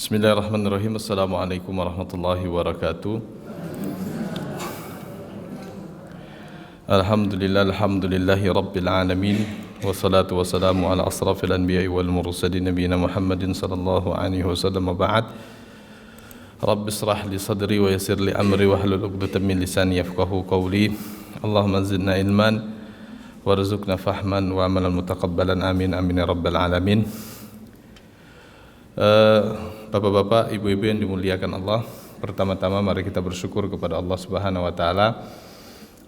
Bismillahirrahmanirrahim. Assalamualaikum warahmatullahi wabarakatuh. Alhamdulillahi rabbil alamin. Wassalatu wassalamu ala asrafil anbiya'i wal mursalin nabiyina Muhammadin sallallahu alaihi wasallam wa ba'd. Rabbi israh li sadri wa yassir li amri wahlul 'uqdatam min lisani yafqahu qawli. Allahumma zidna ilman warzuqna fahman wa amalan mutaqabbalan amin amin ya rabbal alamin. Bapak-bapak, ibu-ibu yang dimuliakan Allah, pertama-tama mari kita bersyukur kepada Allah Subhanahu wa taala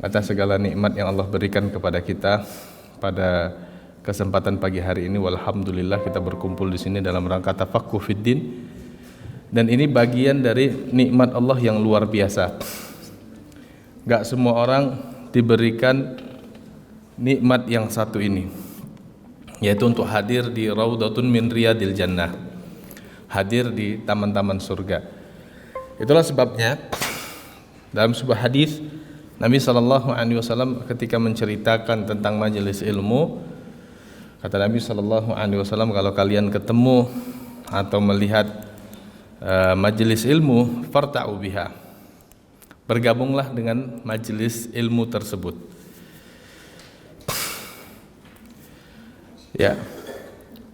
atas segala nikmat yang Allah berikan kepada kita pada kesempatan pagi hari ini. Walhamdulillah kita berkumpul di sini dalam rangka tafaqquh fiddin, dan ini bagian dari nikmat Allah yang luar biasa. Gak semua orang diberikan nikmat yang satu ini, yaitu untuk hadir di Raudhatun min Riyadil Jannah, hadir di taman-taman surga. Itulah sebabnya dalam sebuah hadis Nabi SAW ketika menceritakan tentang majelis ilmu, kata Nabi SAW, kalau kalian ketemu atau melihat majelis ilmu, farta'u biha, bergabunglah dengan majelis ilmu tersebut. Ya,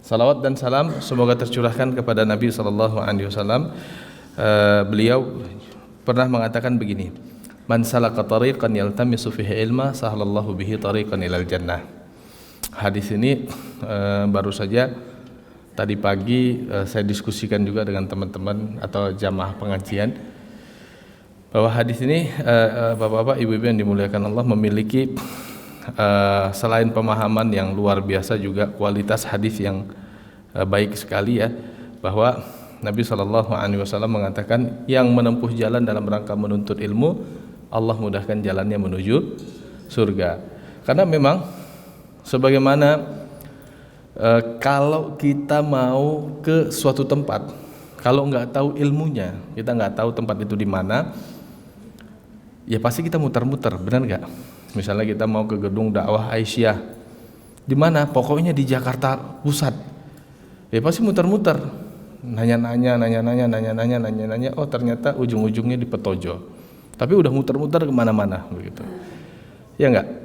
salawat dan salam semoga tercurahkan kepada Nabi SAW. Beliau pernah mengatakan begini: Man salaka tariqan yaltamisu fihi ilma sahalallahu bihi tariqan ilal jannah. Hadis ini baru saja tadi pagi saya diskusikan juga dengan teman-teman atau jamaah pengajian, bahwa hadis ini bapak-bapak, ibu-ibu yang dimuliakan Allah, memiliki selain pemahaman yang luar biasa juga kualitas hadis yang baik sekali, ya, bahwa Nabi SAW mengatakan yang menempuh jalan dalam rangka menuntut ilmu, Allah mudahkan jalannya menuju surga. Karena memang sebagaimana kalau kita mau ke suatu tempat, kalau nggak tahu ilmunya, kita nggak tahu tempat itu di mana, ya pasti kita muter-muter, benar nggak? Misalnya kita mau ke gedung dakwah Aisyah, di mana? Pokoknya di Jakarta Pusat. Ya pasti muter-muter, nanya-nanya, oh ternyata ujung-ujungnya di Petojo. Tapi udah muter-muter kemana-mana, begitu. Ya enggak?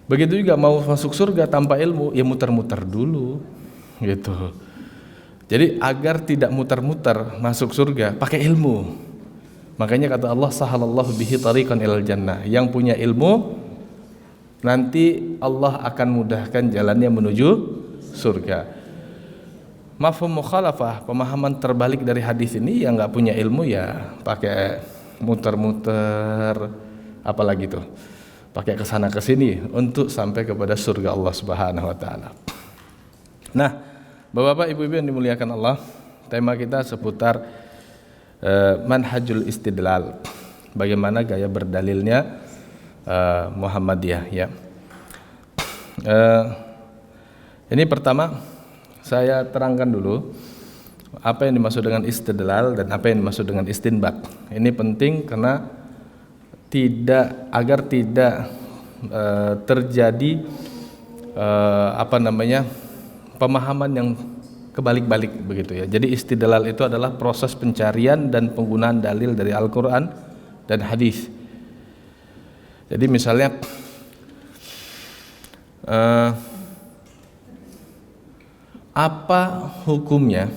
Begitu juga mau masuk surga tanpa ilmu, ya muter-muter dulu, gitu. Jadi agar tidak muter-muter masuk surga, pakai ilmu. Makanya kata Allah, sahalallahu bihi tariqan ilal jannah. Yang punya ilmu, nanti Allah akan mudahkan jalannya menuju surga. Mafhum mukhalafah, pemahaman terbalik dari hadis ini, yang nggak punya ilmu ya pakai muter-muter, apalagi tuh, pakai kesana kesini untuk sampai kepada surga Allah Subhanahu Wa Taala. Nah, bapak-bapak, ibu-ibu yang dimuliakan Allah, tema kita seputar manhajul istidlal, bagaimana gaya berdalilnya Muhammadiyah, ya. Ini pertama saya terangkan dulu apa yang dimaksud dengan istidlal dan apa yang dimaksud dengan istinbat. Ini penting karena agar tidak terjadi pemahaman yang kebalik-balik, begitu ya. Jadi istidlal itu adalah proses pencarian dan penggunaan dalil dari Al-Quran dan hadis. Jadi misalnya apa hukumnya?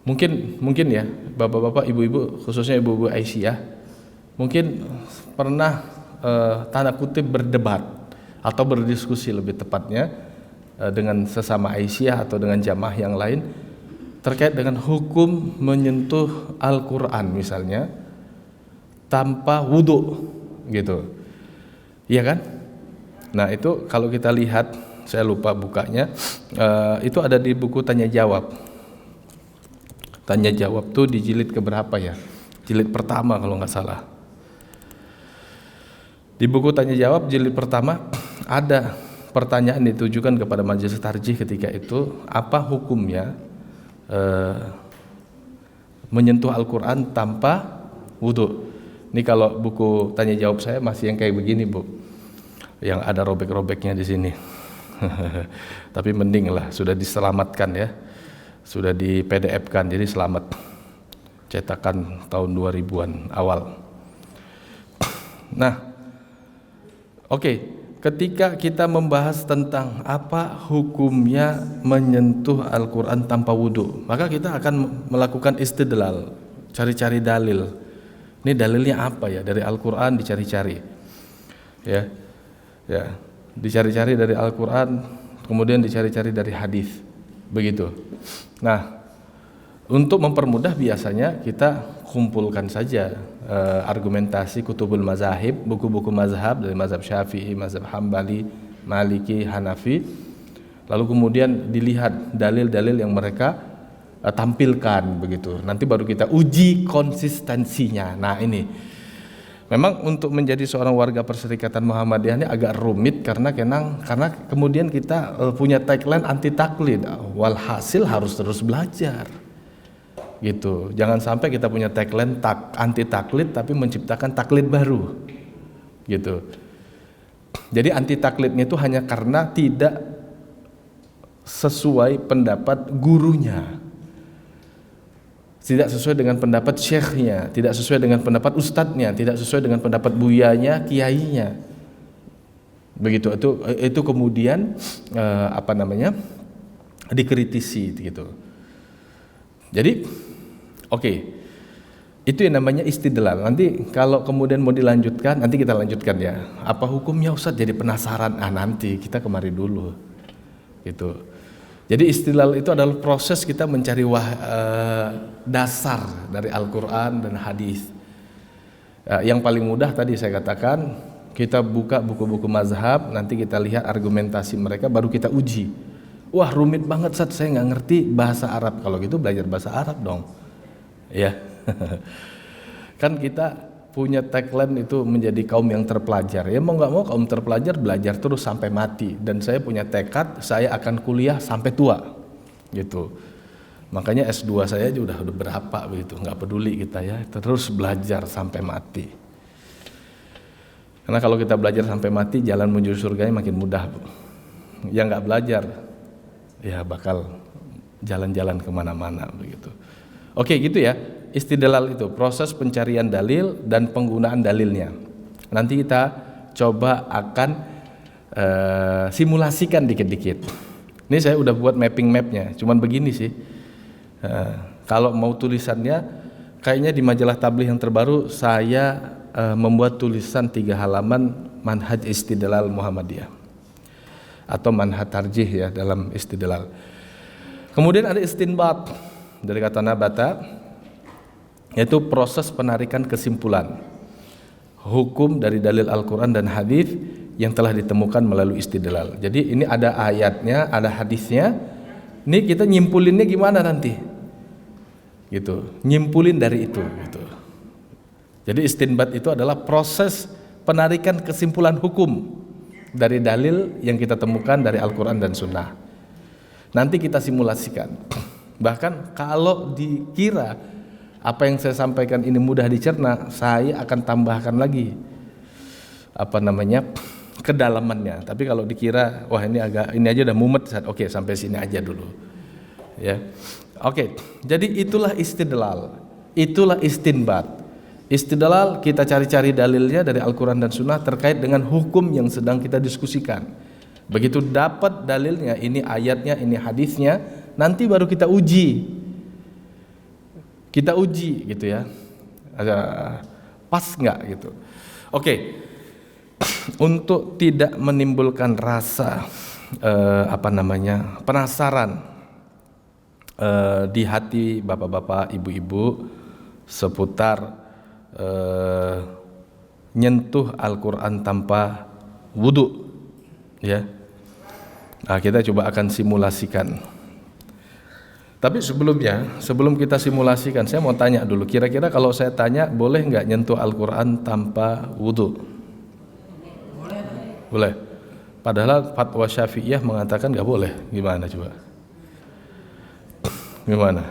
Mungkin ya, bapak-bapak, ibu-ibu, khususnya ibu-ibu Aisyah, mungkin pernah tanda kutip berdebat atau berdiskusi lebih tepatnya dengan sesama Aisyah atau dengan jamaah yang lain terkait dengan hukum menyentuh Al-Quran misalnya tanpa wudhu, gitu, iya kan? Nah itu kalau kita lihat, saya lupa bukanya, itu ada di buku Tanya Jawab. Tanya Jawab tuh di jilid keberapa ya? Jilid pertama kalau nggak salah. Di buku Tanya Jawab jilid pertama ada pertanyaan ditujukan kepada majelis tarjih ketika itu, apa hukumnya menyentuh Al-Quran tanpa wudhu. Ini kalau buku Tanya Jawab saya masih yang kayak begini, Bu, yang ada robek-robeknya di sini. Tapi mending lah, sudah diselamatkan ya, sudah di PDF-kan, jadi selamat. Cetakan tahun 2000-an awal. Nah, oke, ketika kita membahas tentang apa hukumnya menyentuh Al-Quran tanpa wudu, maka kita akan melakukan istidlal, cari-cari dalil. Ini dalilnya apa ya? Dari Al-Quran dicari-cari, ya, dicari-cari dari Al-Quran, kemudian dicari-cari dari hadis, begitu. Nah, untuk mempermudah biasanya kita kumpulkan saja argumentasi kutubul mazahib, buku-buku mazhab dari mazhab Syafi'i, mazhab Hambali, Maliki, Hanafi. Lalu kemudian dilihat dalil-dalil yang mereka tampilkan begitu. Nanti baru kita uji konsistensinya. Nah, ini memang untuk menjadi seorang warga Perserikatan Muhammadiyah ini agak rumit karena kemudian kita punya tagline anti taklid. Walhasil harus terus belajar. Gitu. Jangan sampai kita punya tagline anti taklid tapi menciptakan taklid baru. Gitu. Jadi anti taklidnya itu hanya karena tidak sesuai pendapat gurunya. Tidak sesuai dengan pendapat syekhnya, tidak sesuai dengan pendapat ustadznya, tidak sesuai dengan pendapat buyanya, kiainya. Begitu itu kemudian dikritisi gitu. Jadi oke, itu yang namanya istidlal. Nanti kalau kemudian mau dilanjutkan, nanti kita lanjutkan ya. Apa hukumnya Ustadz? Jadi penasaran. Nanti kita kemari dulu, gitu. Jadi istidlal itu adalah proses kita mencari dasar dari Al-Quran dan hadis. Yang paling mudah tadi saya katakan, kita buka buku-buku mazhab, nanti kita lihat argumentasi mereka, baru kita uji. Wah, rumit banget Ustadz, saya nggak ngerti bahasa Arab. Kalau gitu belajar bahasa Arab dong. Ya, kan kita punya tagline itu menjadi kaum yang terpelajar. Ya mau nggak mau kaum terpelajar belajar terus sampai mati. Dan saya punya tekad saya akan kuliah sampai tua, gitu. Makanya S2 saya aja udah berapa begitu, nggak peduli kita ya, terus belajar sampai mati. Karena kalau kita belajar sampai mati, jalan menuju surganya makin mudah. Yang nggak belajar, ya bakal jalan-jalan kemana-mana begitu. Oke, gitu ya. Istidlal itu proses pencarian dalil dan penggunaan dalilnya. Nanti kita coba akan simulasikan dikit-dikit. Ini saya udah buat mapping mapnya. Cuman begini sih. Kalau mau tulisannya, kayaknya di majalah tabligh yang terbaru saya membuat tulisan 3 halaman manhaj istidlal Muhammadiyah atau manhaj tarjih ya dalam istidlal. Kemudian ada istinbat dari kata nabata, yaitu proses penarikan kesimpulan hukum dari dalil Al-Quran dan hadis yang telah ditemukan melalui istidlal. Jadi ini ada ayatnya, ada hadisnya. Ini kita nyimpulinnya gimana nanti? Gitu. Nyimpulin dari itu gitu. Jadi istinbat itu adalah proses penarikan kesimpulan hukum dari dalil yang kita temukan dari Al-Quran dan Sunnah. Nanti kita simulasikan. Bahkan kalau dikira apa yang saya sampaikan ini mudah dicerna, saya akan tambahkan lagi kedalamannya. Tapi kalau dikira wah ini aja udah mumet, oke sampai sini aja dulu. Ya. Oke, jadi itulah istidlal. Itulah istinbat. Istidlal kita cari-cari dalilnya dari Al-Quran dan Sunnah terkait dengan hukum yang sedang kita diskusikan. Begitu dapat dalilnya, ini ayatnya, ini hadisnya, nanti baru kita uji. Kita uji gitu ya. Pas nggak gitu. Oke. Untuk tidak menimbulkan rasa penasaran di hati bapak-bapak, ibu-ibu seputar nyentuh Al-Quran tanpa wudu, ya. Nah, kita coba akan simulasikan. Tapi sebelum kita simulasikan, saya mau tanya dulu. Kira-kira kalau saya tanya, boleh nggak nyentuh Al-Quran tanpa wudu? Boleh. Padahal fatwa Syafi'iyah mengatakan nggak boleh. Gimana coba? Gimana?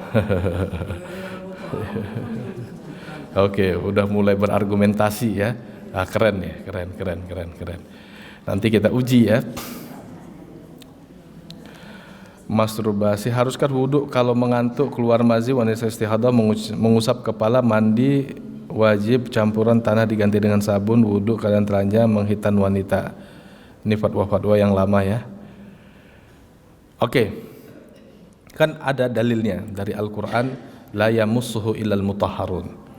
Oke, udah mulai berargumentasi ya. Keren ya, keren. Nanti kita uji ya. Masturbasi, haruskah wudhu kalau mengantuk keluar mazi wanita istihadah mengusap kepala, mandi wajib campuran tanah diganti dengan sabun, wudhu keadaan telanjang, menghitan wanita. Ini fatwa-fatwa yang lama ya. Oke, kan ada dalilnya dari Al-Quran, la yamussuhu illal mutahharun.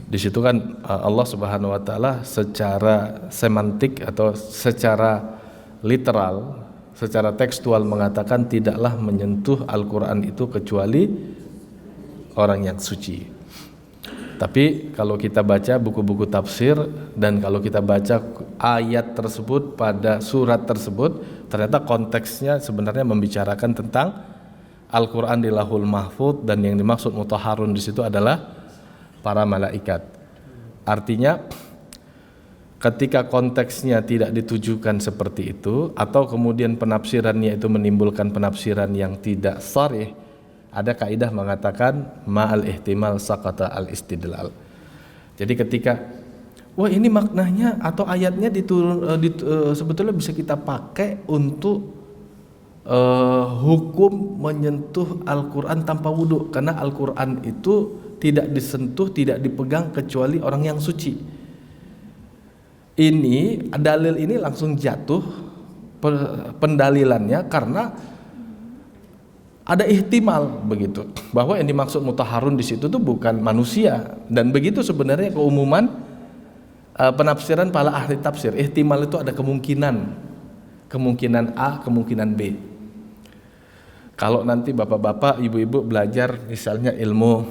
Di situ kan Allah Subhanahu wa taala secara semantik atau secara literal, secara tekstual mengatakan tidaklah menyentuh Al-Quran itu kecuali orang yang suci. Tapi kalau kita baca buku-buku tafsir dan kalau kita baca ayat tersebut pada surat tersebut, ternyata konteksnya sebenarnya membicarakan tentang Al-Quran di Lauhul Mahfuz, dan yang dimaksud mutahharun di situ adalah para malaikat. Artinya ketika konteksnya tidak ditujukan seperti itu, atau kemudian penafsirannya itu menimbulkan penafsiran yang tidak sharih, ada kaidah mengatakan ma'al ihtimal saqata al istidlal. Jadi ketika wah ini maknanya atau ayatnya sebetulnya bisa kita pakai untuk hukum menyentuh Al-Quran tanpa wudhu, karena Al-Quran itu tidak disentuh, tidak dipegang kecuali orang yang suci. Ini dalil ini langsung jatuh pendalilannya karena ada ihtimal begitu bahwa yang dimaksud mutahharun di situ tuh bukan manusia, dan begitu sebenarnya keumuman penafsiran para ahli tafsir. Ihtimal itu ada kemungkinan A, kemungkinan B. Kalau nanti bapak-bapak, ibu-ibu belajar misalnya ilmu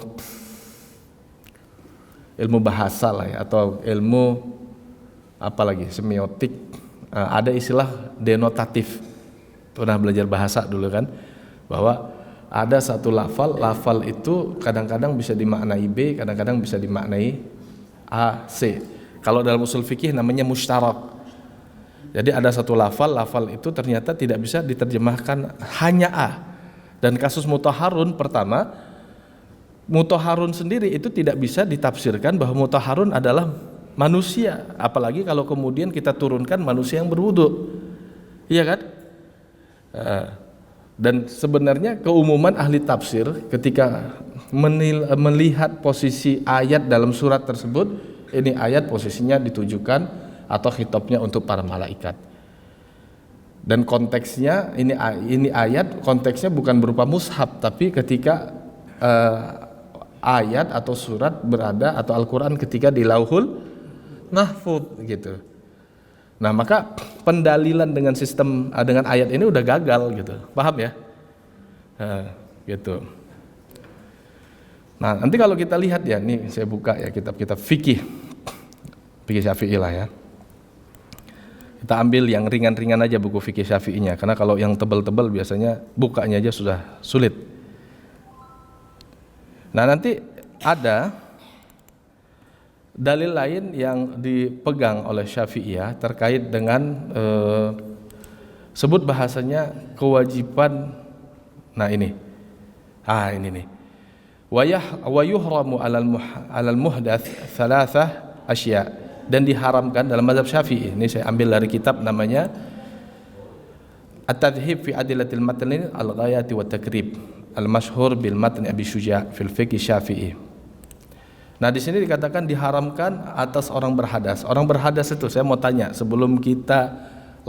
bahasa lah ya, atau ilmu apalagi semiotik, ada istilah denotatif. Pernah belajar bahasa dulu kan, bahwa ada satu lafal itu kadang-kadang bisa dimaknai B, kadang-kadang bisa dimaknai A, C. Kalau dalam usul fikih namanya mustarak. Jadi ada satu lafal itu ternyata tidak bisa diterjemahkan hanya A. Dan kasus mutahharun pertama, mutahharun sendiri itu tidak bisa ditafsirkan bahwa mutahharun adalah manusia, apalagi kalau kemudian kita turunkan manusia yang berwudu, iya kan? Dan sebenarnya keumuman ahli tafsir ketika melihat posisi ayat dalam surat tersebut, ini ayat posisinya ditujukan atau khitabnya untuk para malaikat. Dan konteksnya ini ayat konteksnya bukan berupa mushaf, tapi ketika ayat atau surat berada atau Al-Quran ketika di Lauhul Mahfuz gitu. Nah, maka pendalilan dengan sistem dengan ayat ini udah gagal gitu. Paham ya? Gitu. Nah, nanti kalau kita lihat ya, nih saya buka ya kitab-kitab fikih Syafi'i lah ya. Kita ambil yang ringan-ringan aja buku fikih Syafi'inya, karena kalau yang tebal-tebal biasanya bukanya aja sudah sulit. Nah, nanti ada dalil lain yang dipegang oleh Syafi'iyah terkait dengan sebut bahasanya kewajiban. Nah ini nih. Wa yuhramu alal muhdath thalathah asya, dan diharamkan dalam mazhab Syafi'i. Ini saya ambil dari kitab namanya At-Tadhhib fi Adillatil Matn al-Ghayati wa Takrib al-Mashhur bil Matn Abi Syuja' fil Fiqh Syafi'i. Nah, di sini dikatakan diharamkan atas orang berhadas. Orang berhadas itu saya mau tanya sebelum kita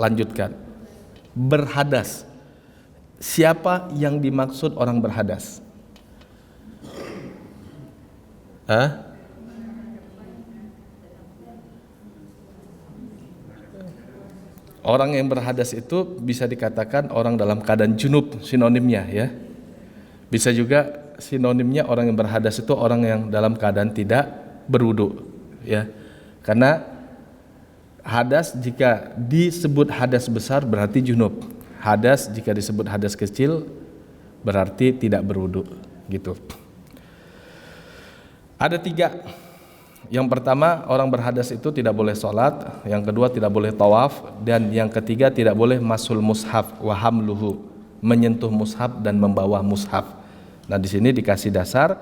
lanjutkan. Berhadas. Siapa yang dimaksud orang berhadas? Orang yang berhadas itu bisa dikatakan orang dalam keadaan junub, sinonimnya ya. Bisa juga sinonimnya orang yang berhadas itu orang yang dalam keadaan tidak berwudu ya. Karena hadas jika disebut hadas besar berarti junub. Hadas jika disebut hadas kecil berarti tidak berwudu gitu. Ada 3. Yang pertama, orang berhadas itu tidak boleh sholat, yang kedua tidak boleh tawaf, dan yang ketiga tidak boleh masul mushaf wa hamluhu, menyentuh mushaf dan membawa mushaf. Nah, di sini dikasih dasar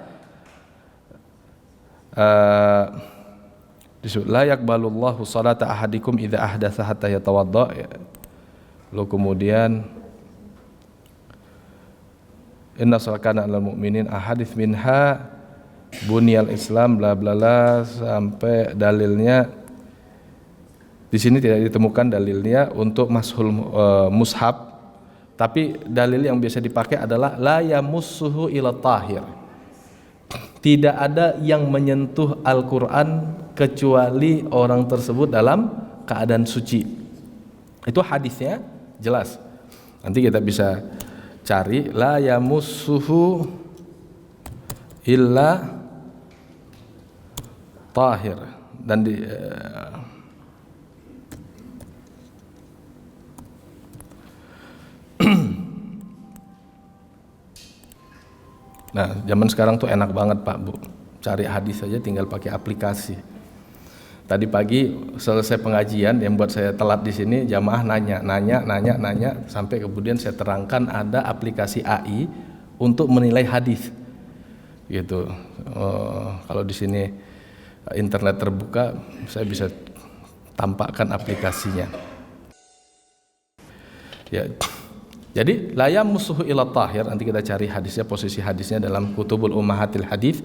la yaqbalullahu salata ahadikum idza ahdatsa hatta yatawadda. Lalu kemudian inna salakana alal mu'minin ahadits minha bunyal Islam bla bla bla sampai dalilnya di sini tidak ditemukan dalilnya untuk mashul mushaf, tapi dalil yang biasa dipakai adalah la yamussuhu ila tahir. Tidak ada yang menyentuh Al-Qur'an kecuali orang tersebut dalam keadaan suci. Itu hadisnya jelas. Nanti kita bisa cari la yamussuhu illa tahir dan di Nah, zaman sekarang tuh enak banget Pak Bu, cari hadis saja tinggal pakai aplikasi. Tadi pagi selesai pengajian, yang buat saya telat di sini jamaah nanya sampai kemudian saya terangkan ada aplikasi AI untuk menilai hadis. Gitu. Kalau di sini internet terbuka, saya bisa tampakkan aplikasinya. Ya. Jadi la yamussuhu ila tahir, nanti kita cari hadisnya, posisi hadisnya dalam Kutubul Ummahatil Hadis.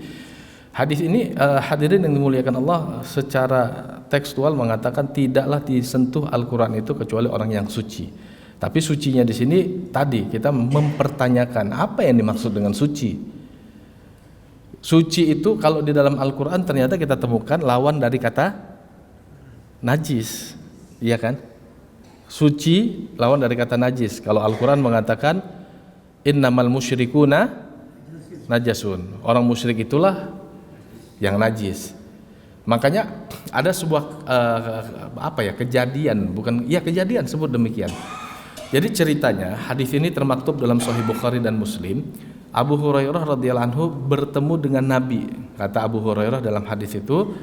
Hadis ini hadirin yang dimuliakan Allah secara tekstual mengatakan tidaklah disentuh Al-Qur'an itu kecuali orang yang suci. Tapi sucinya di sini tadi kita mempertanyakan apa yang dimaksud dengan suci. Suci itu kalau di dalam Al-Qur'an ternyata kita temukan lawan dari kata najis. Iya kan? Suci lawan dari kata najis. Kalau Al-Quran mengatakan innamal musyrikuna najasun, orang musyrik itulah yang najis. Makanya ada sebuah kejadian sebut demikian. Jadi ceritanya hadis ini termaktub dalam Sahih Bukhari dan Muslim. Abu Hurairah radhiyallahu anhu bertemu dengan Nabi. Kata Abu Hurairah dalam hadis itu,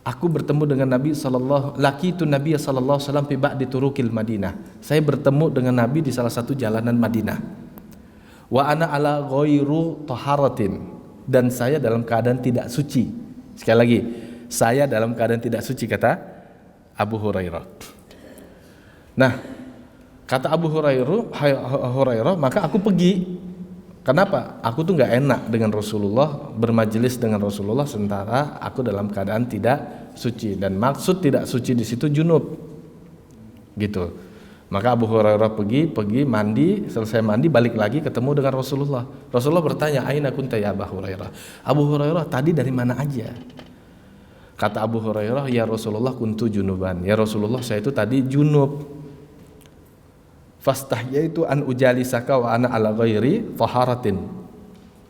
aku bertemu dengan Nabi sallallahu alaihi wasallam fi ba'di turukil Madinah. Saya bertemu dengan Nabi di salah satu jalanan Madinah. Wa ana ala ghairu taharatin, dan saya dalam keadaan tidak suci. Sekali lagi, saya dalam keadaan tidak suci kata Abu Hurairah. Nah, kata Abu Hurairah, maka aku pergi. Kenapa? Aku tuh nggak enak dengan Rasulullah, bermajelis dengan Rasulullah sementara aku dalam keadaan tidak suci, dan maksud tidak suci di situ junub, gitu. Maka Abu Hurairah pergi mandi, selesai mandi balik lagi ketemu dengan Rasulullah. Rasulullah bertanya, aina kunta ya Abu Hurairah? Abu Hurairah tadi dari mana aja? Kata Abu Hurairah, ya Rasulullah kuntu junuban. Ya Rasulullah saya itu tadi junub. Fastahyaitu an ujalisaka wa ana ala ghairi taharatin.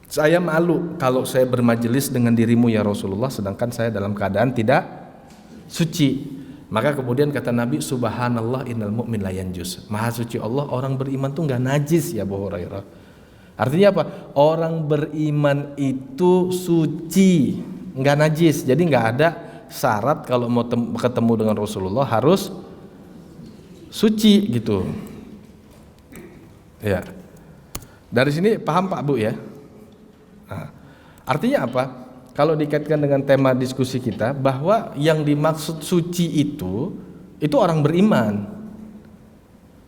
Saya malu kalau saya bermajelis dengan dirimu ya Rasulullah sedangkan saya dalam keadaan tidak suci. Maka kemudian kata Nabi, subhanallah innal mu'min la yanjus. Maha suci Allah, orang beriman tuh enggak najis ya Abu Hurairah. Artinya apa? Orang beriman itu suci, enggak najis. Jadi enggak ada syarat kalau mau ketemu dengan Rasulullah harus suci gitu. Ya, dari sini paham Pak Bu ya. Nah, artinya apa? Kalau dikaitkan dengan tema diskusi kita, bahwa yang dimaksud suci itu orang beriman.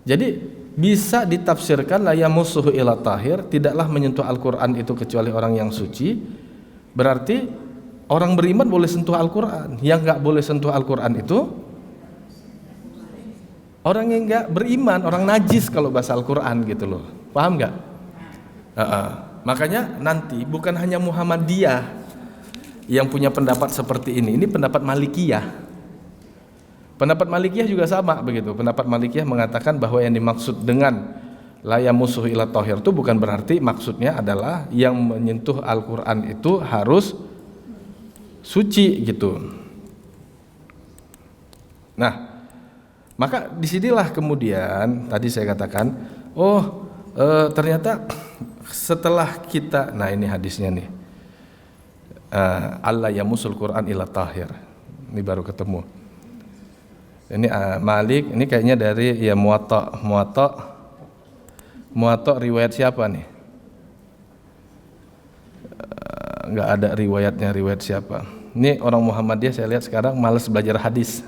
Jadi bisa ditafsirkan la yamussuhu ila tahir, tidaklah menyentuh Al-Quran itu kecuali orang yang suci. Berarti orang beriman boleh sentuh Al-Quran. Yang nggak boleh sentuh Al-Quran itu orang yang nggak beriman, orang najis kalau bahasa Al-Quran gitu loh. Paham nggak? Makanya nanti bukan hanya Muhammadiyah yang punya pendapat seperti ini pendapat Malikiyah. Pendapat Malikiyah juga sama begitu. Pendapat Malikiyah mengatakan bahwa yang dimaksud dengan la yamussuhu ila tahir itu bukan berarti maksudnya adalah yang menyentuh Al-Quran itu harus suci gitu. Nah, maka disinilah kemudian tadi saya katakan, ternyata setelah kita, nah ini hadisnya nih, Allah yamusul Quran ila tahir, ini baru ketemu. Ini Malik, ini kayaknya dari ya Muwatta riwayat siapa nih? Nggak ada riwayatnya, riwayat siapa? Ini orang Muhammadiyah saya lihat sekarang malas belajar hadis.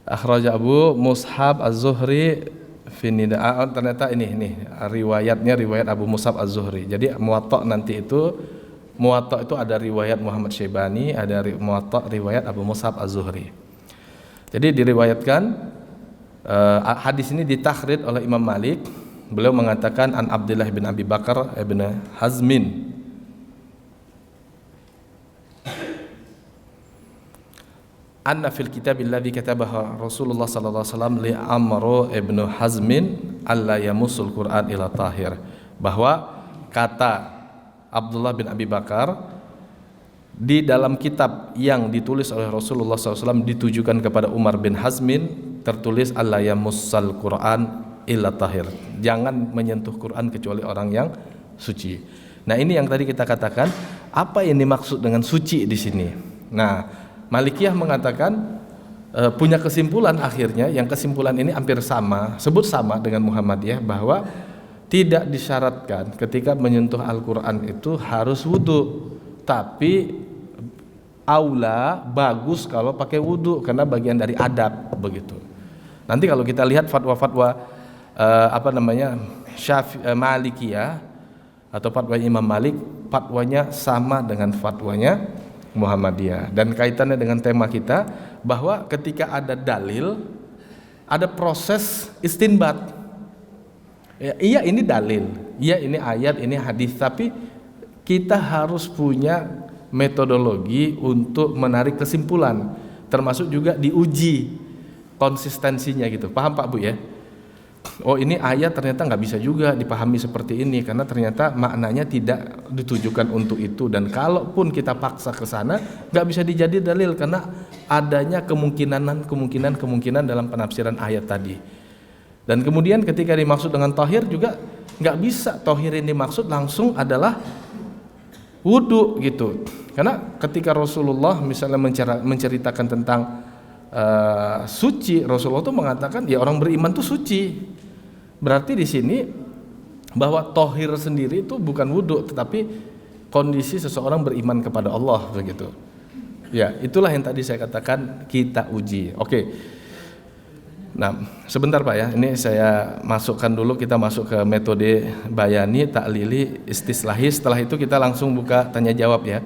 Akhraja Abu Mushab Az-Zuhri fi Nida. Ternyata ini riwayatnya riwayat Abu Mushab Az-Zuhri. Jadi Muwatta nanti itu Muwatta itu ada riwayat Muhammad Syaibani, ada Muwatta riwayat Abu Mushab Az-Zuhri. Jadi diriwayatkan hadis ini ditakhrij oleh Imam Malik. Beliau mengatakan an Abdullah bin Abi Bakar ibn Hazmin anna fil kitab alladhi katabahu Rasulullah sallallahu alaihi wasallam li Amr ibn Hazmin alla yamussul Qur'an ila tahir, bahwa kata Abdullah bin Abi Bakar di dalam kitab yang ditulis oleh Rasulullah SAW ditujukan kepada Umar bin Hazmin, tertulis alla yamussal Qur'an illa tahir, jangan menyentuh Quran kecuali orang yang suci. Nah, ini yang tadi kita katakan, apa yang dimaksud dengan suci di sini? Nah, Malikiyah mengatakan punya kesimpulan akhirnya, yang kesimpulan ini hampir sama, sebut sama dengan Muhammadiyah, bahwa tidak disyaratkan ketika menyentuh Al-Quran itu harus wudu, tapi aula bagus kalau pakai wudu karena bagian dari adab begitu. Nanti kalau kita lihat fatwa-fatwa Malikiyah atau fatwa Imam Malik, fatwanya sama dengan fatwanya Muhammadiyah, dan kaitannya dengan tema kita bahwa ketika ada dalil ada proses istinbat. Ya, iya ini dalil, iya ini ayat, ini hadis, tapi kita harus punya metodologi untuk menarik kesimpulan, termasuk juga diuji konsistensinya gitu. Paham Pak Bu ya? Oh, ini ayat ternyata nggak bisa juga dipahami seperti ini karena ternyata maknanya tidak ditujukan untuk itu, dan kalaupun kita paksa ke sana nggak bisa dijadi dalil karena adanya kemungkinan dalam penafsiran ayat tadi. Dan kemudian ketika dimaksud dengan tahir juga nggak bisa tahir yang dimaksud langsung adalah wudu gitu, karena ketika Rasulullah misalnya menceritakan tentang suci, Rasulullah itu mengatakan ya orang beriman itu suci. Berarti di sini bahwa tahir sendiri itu bukan wudu, tetapi kondisi seseorang beriman kepada Allah begitu. Ya, itulah yang tadi saya katakan kita uji. Oke. Nah, sebentar Pak ya. Ini saya masukkan dulu, kita masuk ke metode bayani, taklili, istislahi. Setelah itu kita langsung buka tanya jawab ya.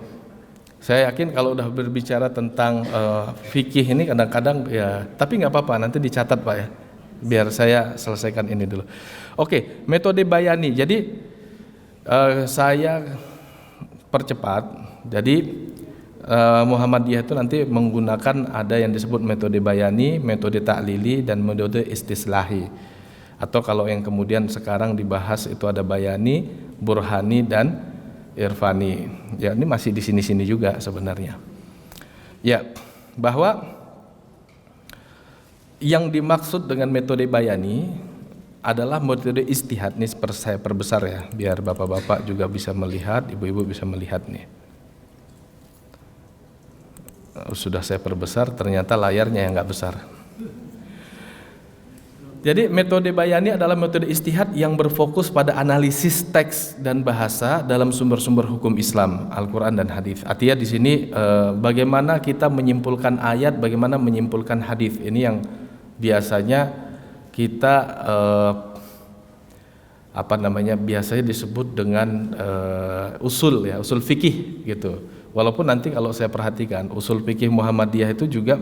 Saya yakin kalau udah berbicara tentang fikih ini kadang-kadang ya, tapi nggak apa-apa, nanti dicatat Pak ya, biar saya selesaikan ini dulu. Oke, metode bayani. Jadi saya percepat. Jadi Muhammadiyah itu nanti menggunakan ada yang disebut metode bayani, metode taklili, dan metode istislahi. Atau kalau yang kemudian sekarang dibahas itu ada bayani, burhani, dan irfani. Ya, ini masih di sini-sini juga sebenarnya. Ya, bahwa yang dimaksud dengan metode bayani adalah metode istihad. Ini saya perbesar ya, biar bapak-bapak juga bisa melihat, ibu-ibu bisa melihat nih. Sudah saya perbesar, ternyata layarnya yang nggak besar. Jadi metode bayani adalah metode istihad yang berfokus pada analisis teks dan bahasa dalam sumber-sumber hukum Islam, Al-Quran dan hadis. Artinya di sini bagaimana kita menyimpulkan ayat, bagaimana menyimpulkan hadis. Ini yang biasanya kita biasanya disebut dengan usul ya, usul fikih gitu. Walaupun nanti kalau saya perhatikan usul fikih Muhammadiyah itu juga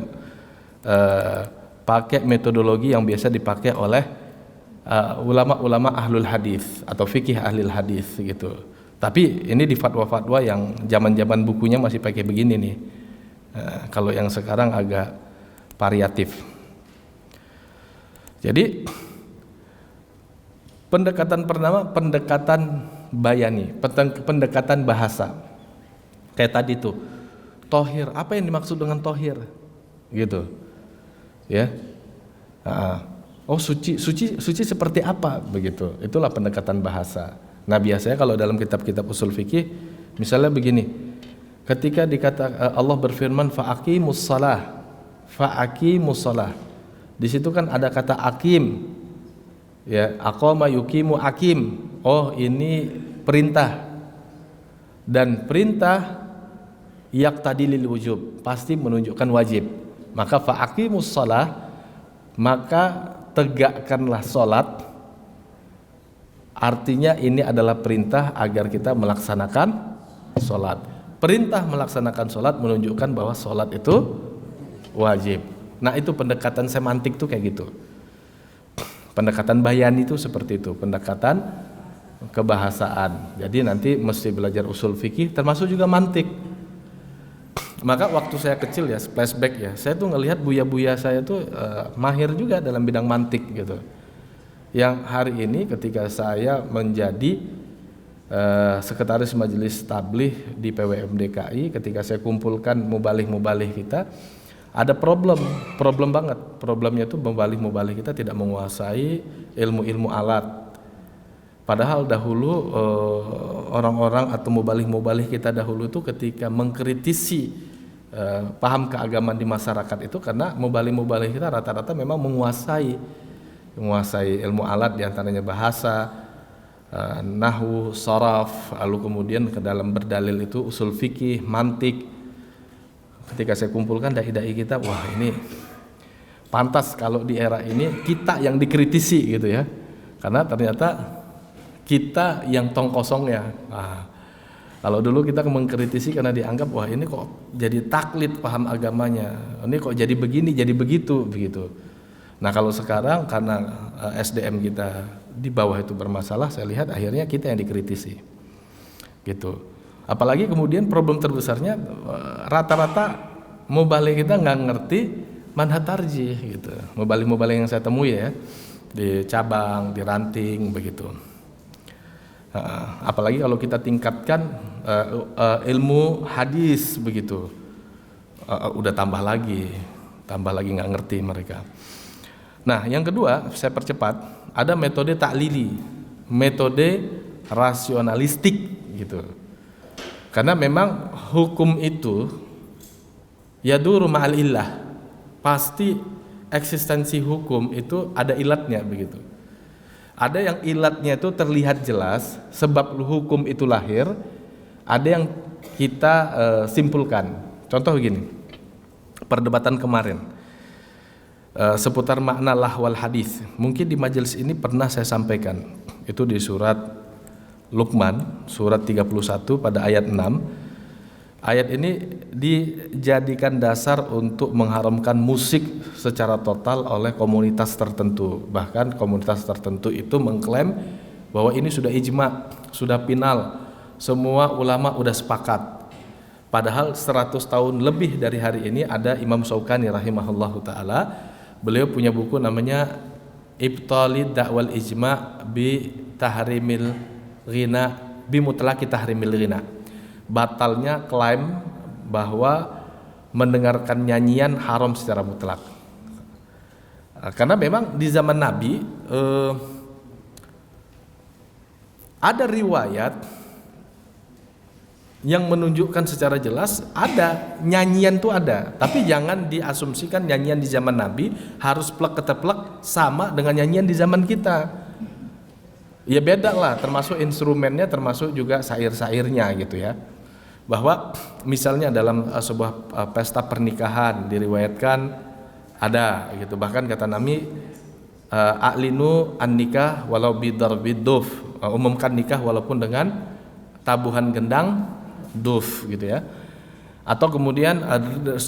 pakai metodologi yang biasa dipakai oleh ulama-ulama ahlul hadis atau fikih ahlul hadis gitu. Tapi ini di fatwa-fatwa yang zaman-zaman bukunya masih pakai begini nih. Kalau yang sekarang agak variatif. Jadi pendekatan pertama, pendekatan bayani, pendekatan bahasa. Kayak tadi tuh, tohir, apa yang dimaksud dengan tohir? Gitu. Ya, oh suci seperti apa begitu? Itulah pendekatan bahasa. Nah biasanya kalau dalam kitab-kitab usul fikih, misalnya begini, ketika Allah berfirman fa'aqimus shalah, di situ kan ada kata akim, ya, aqama yuqimu akim. Oh ini perintah, dan perintah yaqtadi lil wujub, pasti menunjukkan wajib. Maka faqimus shalah maka tegakkanlah sholat. Artinya ini adalah perintah agar kita melaksanakan sholat. Perintah melaksanakan sholat menunjukkan bahwa sholat itu wajib. Nah itu pendekatan semantik tuh kayak gitu. Pendekatan bayani itu seperti itu, pendekatan kebahasaan. Jadi nanti mesti belajar usul fikih termasuk juga mantik. Maka waktu saya kecil ya, flashback ya, saya tuh ngelihat buya-buya saya tuh mahir juga dalam bidang mantik gitu. Yang hari ini ketika saya menjadi sekretaris majelis tabligh di PWM DKI, ketika saya kumpulkan mubalih-mubalih kita, ada problem banget. Problemnya itu mubalih-mubalih kita tidak menguasai ilmu-ilmu alat. Padahal dahulu orang-orang atau mubalih-mubalih kita dahulu itu ketika mengkritisi paham keagamaan di masyarakat itu karena mubalih-mubalih kita rata-rata memang menguasai ilmu alat, diantaranya bahasa, nahwu, sharaf, lalu kemudian ke dalam berdalil itu usul fikih, mantik. Ketika saya kumpulkan dai-dai kita, wah ini pantas kalau di era ini kita yang dikritisi gitu ya, karena ternyata kita yang tong kosongnya. Kalau dulu kita mengkritisi karena dianggap wah ini kok jadi taklid paham agamanya, ini kok jadi begini, jadi begitu. Nah kalau sekarang karena SDM kita di bawah itu bermasalah, saya lihat akhirnya kita yang dikritisi gitu. Apalagi kemudian problem terbesarnya rata-rata mubalih kita nggak ngerti manhaj tarjih gitu. Mubalih yang saya temui ya di cabang, di ranting begitu. Apalagi kalau kita tingkatkan ilmu hadis begitu, udah tambah lagi nggak ngerti mereka. Nah, yang kedua, saya percepat, ada metode taklili, metode rasionalistik gitu. Karena memang hukum itu yaduru ma'al illah. Pasti eksistensi hukum itu ada ilatnya begitu. Ada yang ilatnya itu terlihat jelas, sebab hukum itu lahir, ada yang kita simpulkan. Contoh begini, perdebatan kemarin seputar makna lahwal hadis. Mungkin di majelis ini pernah saya sampaikan. Itu di surat Luqman, surat 31 pada ayat 6. Ayat ini dijadikan dasar untuk mengharamkan musik secara total oleh komunitas tertentu. Bahkan komunitas tertentu itu mengklaim bahwa ini sudah ijma, sudah final. Semua ulama udah sepakat. Padahal 100 tahun lebih dari hari ini ada Imam Syaukani rahimahullahu taala. Beliau punya buku namanya Ibtalid Da'wal Ijma' bi Tahrimil Ghina bi Mutlaqi Tahrimil Ghina. Batalnya klaim bahwa mendengarkan nyanyian haram secara mutlak. Karena memang di zaman Nabi ada riwayat yang menunjukkan secara jelas ada nyanyian tuh ada, tapi jangan diasumsikan nyanyian di zaman Nabi harus plek-keteplek sama dengan nyanyian di zaman kita. Ya beda lah, termasuk instrumennya, termasuk juga syair-syairnya gitu ya. Bahwa misalnya dalam sebuah pesta pernikahan diriwayatkan ada gitu, bahkan kata Nabi a'linu an-nikah walau bidarbiduf, umumkan nikah walaupun dengan tabuhan gendang duf gitu ya. Atau kemudian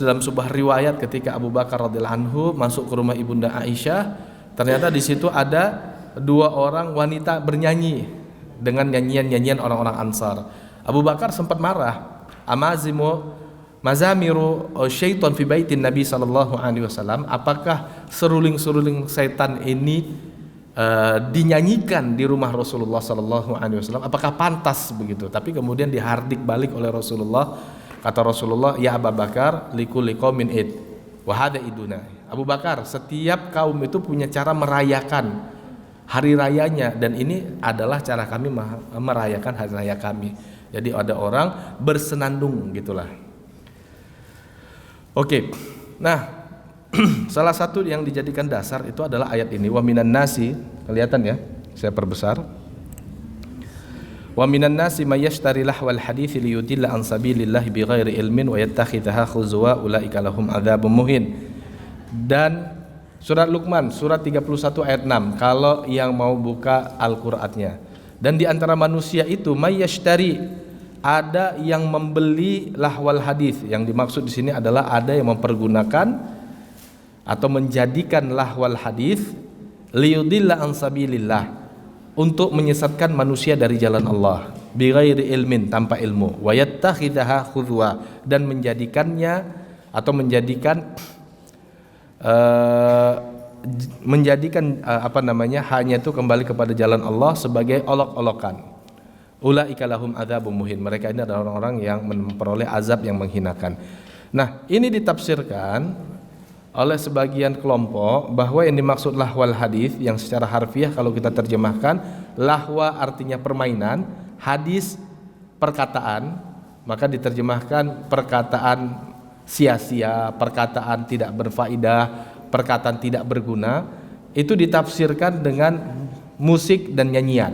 dalam sebuah riwayat ketika Abu Bakar radhiyallahu anhu masuk ke rumah ibunda Aisyah, ternyata di situ ada 2 orang wanita bernyanyi dengan nyanyian-nyanyian orang-orang Ansar. Abu Bakar sempat marah, mazamiru syaitan fi baitin Nabi sallallahu alaihi wasallam, apakah seruling-seruling setan ini dinyanyikan di rumah Rasulullah sallallahu alaihi wasallam, apakah pantas begitu? Tapi kemudian dihardik balik oleh Rasulullah. Kata Rasulullah, ya Abu Bakar, likulli qaumin id wa hada iduna. Abu Bakar, setiap kaum itu punya cara merayakan hari rayanya, dan ini adalah cara kami merayakan hari raya kami. Jadi ada orang bersenandung gitulah. Oke. Nah, salah satu yang dijadikan dasar itu adalah ayat ini, wa minan nasi, kelihatan ya, saya perbesar. Wa minan nasi may yashtari lahwal hadits liyudilla an sabilillah bighairi ilmin wa yattakhidhaha khuzwa ulaika lahum adzabun muhin. Dan Surat Luqman, surat 31 ayat 6, kalau yang mau buka Al-Qur'annya. Dan di antara manusia itu mayyashtari, ada yang membeli lahwal hadis. Yang dimaksud di sini adalah ada yang mempergunakan atau menjadikan lahwal hadis liyudilla an sabilillah, untuk menyesatkan manusia dari jalan Allah, bighairi ilmin, tanpa ilmu, wa yattakhidaha khudwa, dan menjadikannya atau menjadikan hanya itu kembali kepada jalan Allah sebagai olok-olokan. Ulaika lahum adzabun muhin, mereka ini adalah orang-orang yang memperoleh azab yang menghinakan. Nah, ini ditafsirkan oleh sebagian kelompok bahwa yang dimaksud lahwal hadis, yang secara harfiah kalau kita terjemahkan, lahwa artinya permainan, hadis perkataan, maka diterjemahkan perkataan sia-sia, perkataan tidak berfaedah, perkataan tidak berguna, itu ditafsirkan dengan musik dan nyanyian,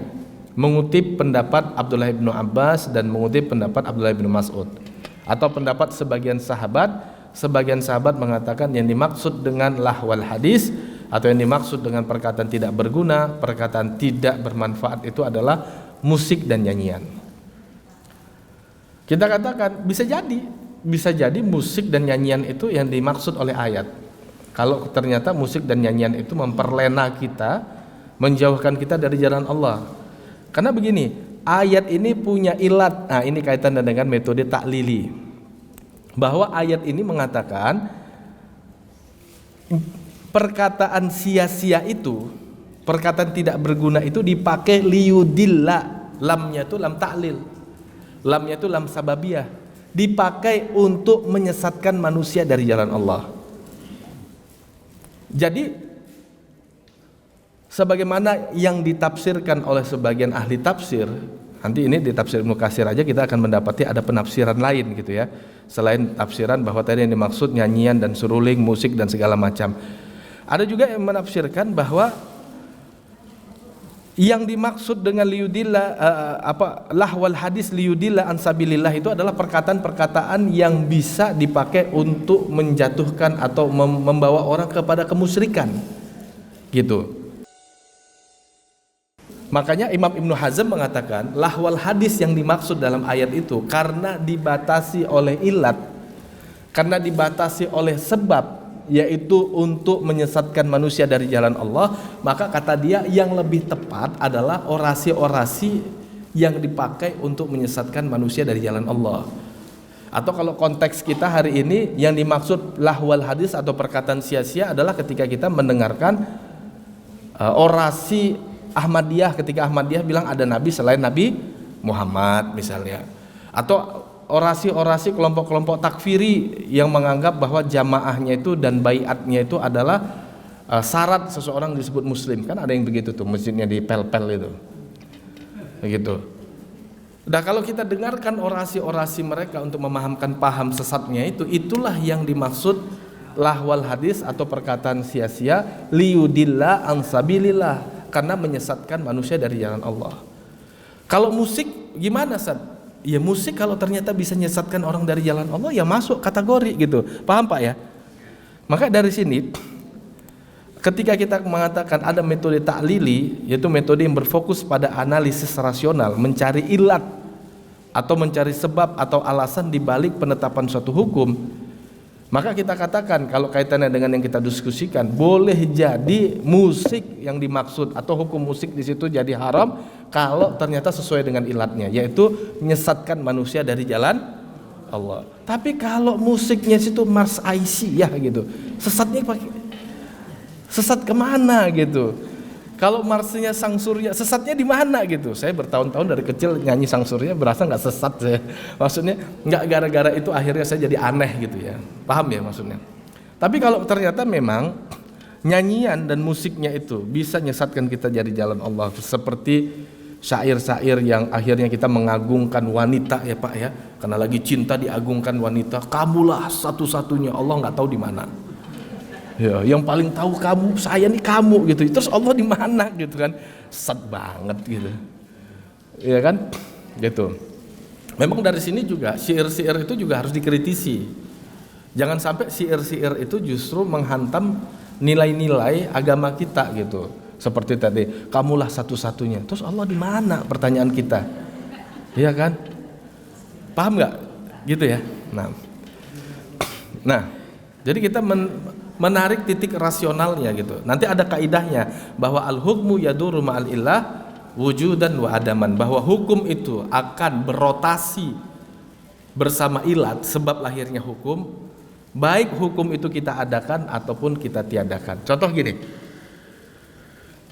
mengutip pendapat Abdullah bin Abbas dan mengutip pendapat Abdullah bin Mas'ud. Atau pendapat sebagian sahabat mengatakan yang dimaksud dengan lahwal hadis atau yang dimaksud dengan perkataan tidak berguna, perkataan tidak bermanfaat itu adalah musik dan nyanyian. Kita katakan bisa jadi musik dan nyanyian itu yang dimaksud oleh ayat. Kalau ternyata musik dan nyanyian itu memperlena kita, menjauhkan kita dari jalan Allah. Karena begini, ayat ini punya ilat. Nah, ini kaitannya dengan metode taklili. Bahwa ayat ini mengatakan perkataan sia-sia itu, perkataan tidak berguna itu dipakai liyudilla. Lamnya itu lam taklil. Lamnya itu lam sababiyah. Dipakai untuk menyesatkan manusia dari jalan Allah. Jadi sebagaimana yang ditafsirkan oleh sebagian ahli tafsir, nanti ini di tafsir Ibnu Katsir aja kita akan mendapati ada penafsiran lain gitu ya, selain tafsiran bahwa tadi yang dimaksud nyanyian dan seruling, musik dan segala macam. Ada juga yang menafsirkan bahwa yang dimaksud dengan liyudilla lahwal hadis liyudilla an sabilillah itu adalah perkataan-perkataan yang bisa dipakai untuk menjatuhkan atau membawa orang kepada kemusyrikan gitu. Makanya Imam Ibnu Hazm mengatakan lahwal hadis yang dimaksud dalam ayat itu karena dibatasi oleh ilat, karena dibatasi oleh sebab, yaitu untuk menyesatkan manusia dari jalan Allah, maka kata dia yang lebih tepat adalah orasi-orasi yang dipakai untuk menyesatkan manusia dari jalan Allah. Atau kalau konteks kita hari ini yang dimaksud lahwal hadis atau perkataan sia-sia adalah ketika kita mendengarkan orasi Ahmadiyah, ketika Ahmadiyah bilang ada nabi selain Nabi Muhammad misalnya, atau orasi-orasi kelompok-kelompok takfiri yang menganggap bahwa jamaahnya itu dan baiatnya itu adalah syarat seseorang disebut muslim. Kan ada yang begitu tuh, masjidnya di pel-pel itu begitu. Nah, kalau kita dengarkan orasi-orasi mereka untuk memahamkan paham sesatnya itu, itulah yang dimaksud lahwal hadis atau perkataan sia-sia liyudilla an sabilillah, karena menyesatkan manusia dari jalan Allah. Kalau musik gimana, Sad? Ya musik kalau ternyata bisa menyesatkan orang dari jalan Allah, ya masuk kategori gitu. Paham Pak ya? Maka dari sini ketika kita mengatakan ada metode taklili, yaitu metode yang berfokus pada analisis rasional, mencari ilat atau mencari sebab atau alasan di balik penetapan suatu hukum, maka kita katakan kalau kaitannya dengan yang kita diskusikan, boleh jadi musik yang dimaksud atau hukum musik di situ jadi haram kalau ternyata sesuai dengan ilatnya, yaitu menyesatkan manusia dari jalan Allah. Tapi kalau musiknya situ Mars Aisyah gitu, sesat kemana gitu? Kalau Marsnya Sang Surya, sesatnya di mana gitu? Saya bertahun-tahun dari kecil nyanyi Sang Surya, berasa nggak sesat saya. Maksudnya nggak gara-gara itu akhirnya saya jadi aneh gitu ya. Paham ya maksudnya? Tapi kalau ternyata memang nyanyian dan musiknya itu bisa menyesatkan kita dari jalan Allah, seperti syair-syair yang akhirnya kita mengagungkan wanita ya Pak ya, karena lagi cinta diagungkan wanita, kamulah satu-satunya, Allah nggak tahu di mana. Ya, yang paling tahu kamu, saya nih kamu gitu. Terus Allah di mana gitu kan? Sesat banget gitu. Iya kan? Gitu. Memang dari sini juga syair-syair itu juga harus dikritisi. Jangan sampai syair-syair itu justru menghantam nilai-nilai agama kita gitu. Seperti tadi, kamulah satu-satunya. Terus Allah di mana? Pertanyaan kita. Iya kan? Paham nggak? Gitu ya. Nah, jadi kita menarik titik rasionalnya gitu. Nanti ada kaidahnya bahwa al-hukmu yaduru ma'al illah wujudan wa adaman, bahwa hukum itu akan berotasi bersama ilat, sebab lahirnya hukum, baik hukum itu kita adakan ataupun kita tiadakan. Contoh gini,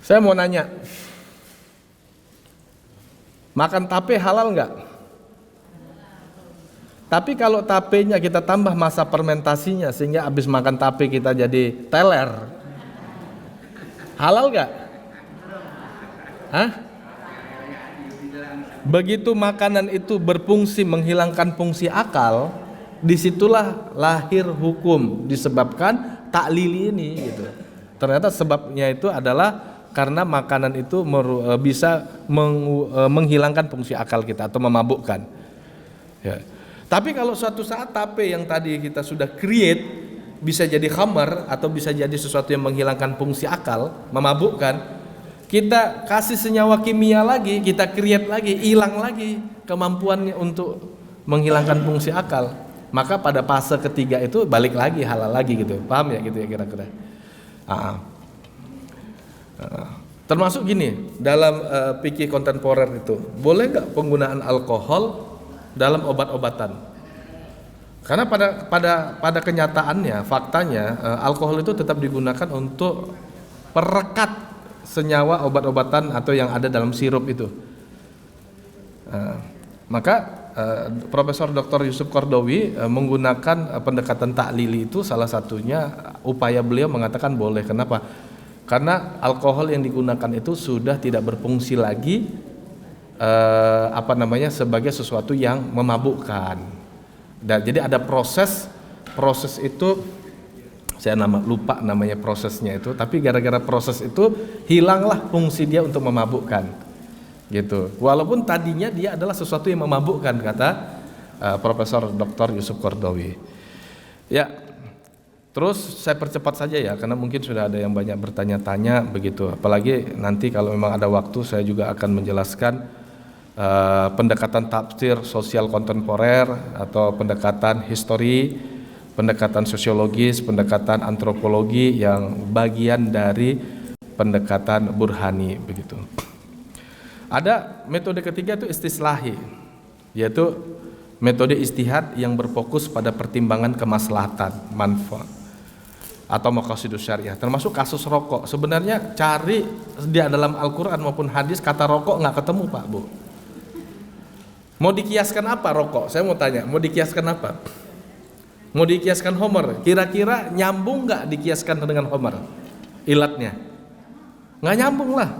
saya mau nanya, makan tape halal nggak? Tapi kalau tapenya kita tambah masa fermentasinya sehingga habis makan tape kita jadi teler, halal nggak? Hah? Begitu makanan itu berfungsi menghilangkan fungsi akal, disitulah lahir hukum disebabkan taklili ini gitu. Ternyata sebabnya itu adalah karena makanan itu bisa menghilangkan fungsi akal kita atau memabukkan. Ya. Tapi kalau suatu saat tape yang tadi kita sudah create bisa jadi khamar atau bisa jadi sesuatu yang menghilangkan fungsi akal, memabukkan, kita kasih senyawa kimia lagi, kita create lagi, hilang lagi kemampuannya untuk menghilangkan fungsi akal. Maka pada fase ketiga itu balik lagi halal lagi gitu. Paham ya gitu ya kira-kira. Termasuk gini, dalam fikih kontemporer itu, boleh nggak penggunaan alkohol dalam obat-obatan? Karena pada kenyataannya, faktanya, alkohol itu tetap digunakan untuk perekat senyawa obat-obatan atau yang ada dalam sirup itu. Maka Profesor Dr. Yusuf Qaradawi menggunakan pendekatan taklili itu, salah satunya upaya beliau mengatakan boleh. Kenapa? Karena alkohol yang digunakan itu sudah tidak berfungsi lagi sebagai sesuatu yang memabukkan. Dan jadi ada proses itu, saya lupa namanya prosesnya itu, tapi gara-gara proses itu hilanglah fungsi dia untuk memabukkan gitu. Walaupun tadinya dia adalah sesuatu yang memabukkan, kata Profesor Dr. Yusuf Qaradawi. Ya, terus saya percepat saja ya, karena mungkin sudah ada yang banyak bertanya-tanya begitu. Apalagi nanti kalau memang ada waktu saya juga akan menjelaskan pendekatan tafsir sosial kontemporer atau pendekatan histori, pendekatan sosiologis, pendekatan antropologi yang bagian dari pendekatan burhani begitu. Ada metode ketiga itu istislahi, yaitu metode ijtihad yang berfokus pada pertimbangan kemaslahatan, manfaat atau maqasidus syariah, termasuk kasus rokok. Sebenarnya cari di dalam Al-Qur'an maupun hadis kata rokok nggak ketemu, Pak, Bu. Mau dikiaskan apa rokok? Saya mau tanya, mau dikiaskan apa? Mau dikiaskan homer, kira-kira nyambung nggak dikiaskan dengan homer? Ilatnya nggak nyambung lah,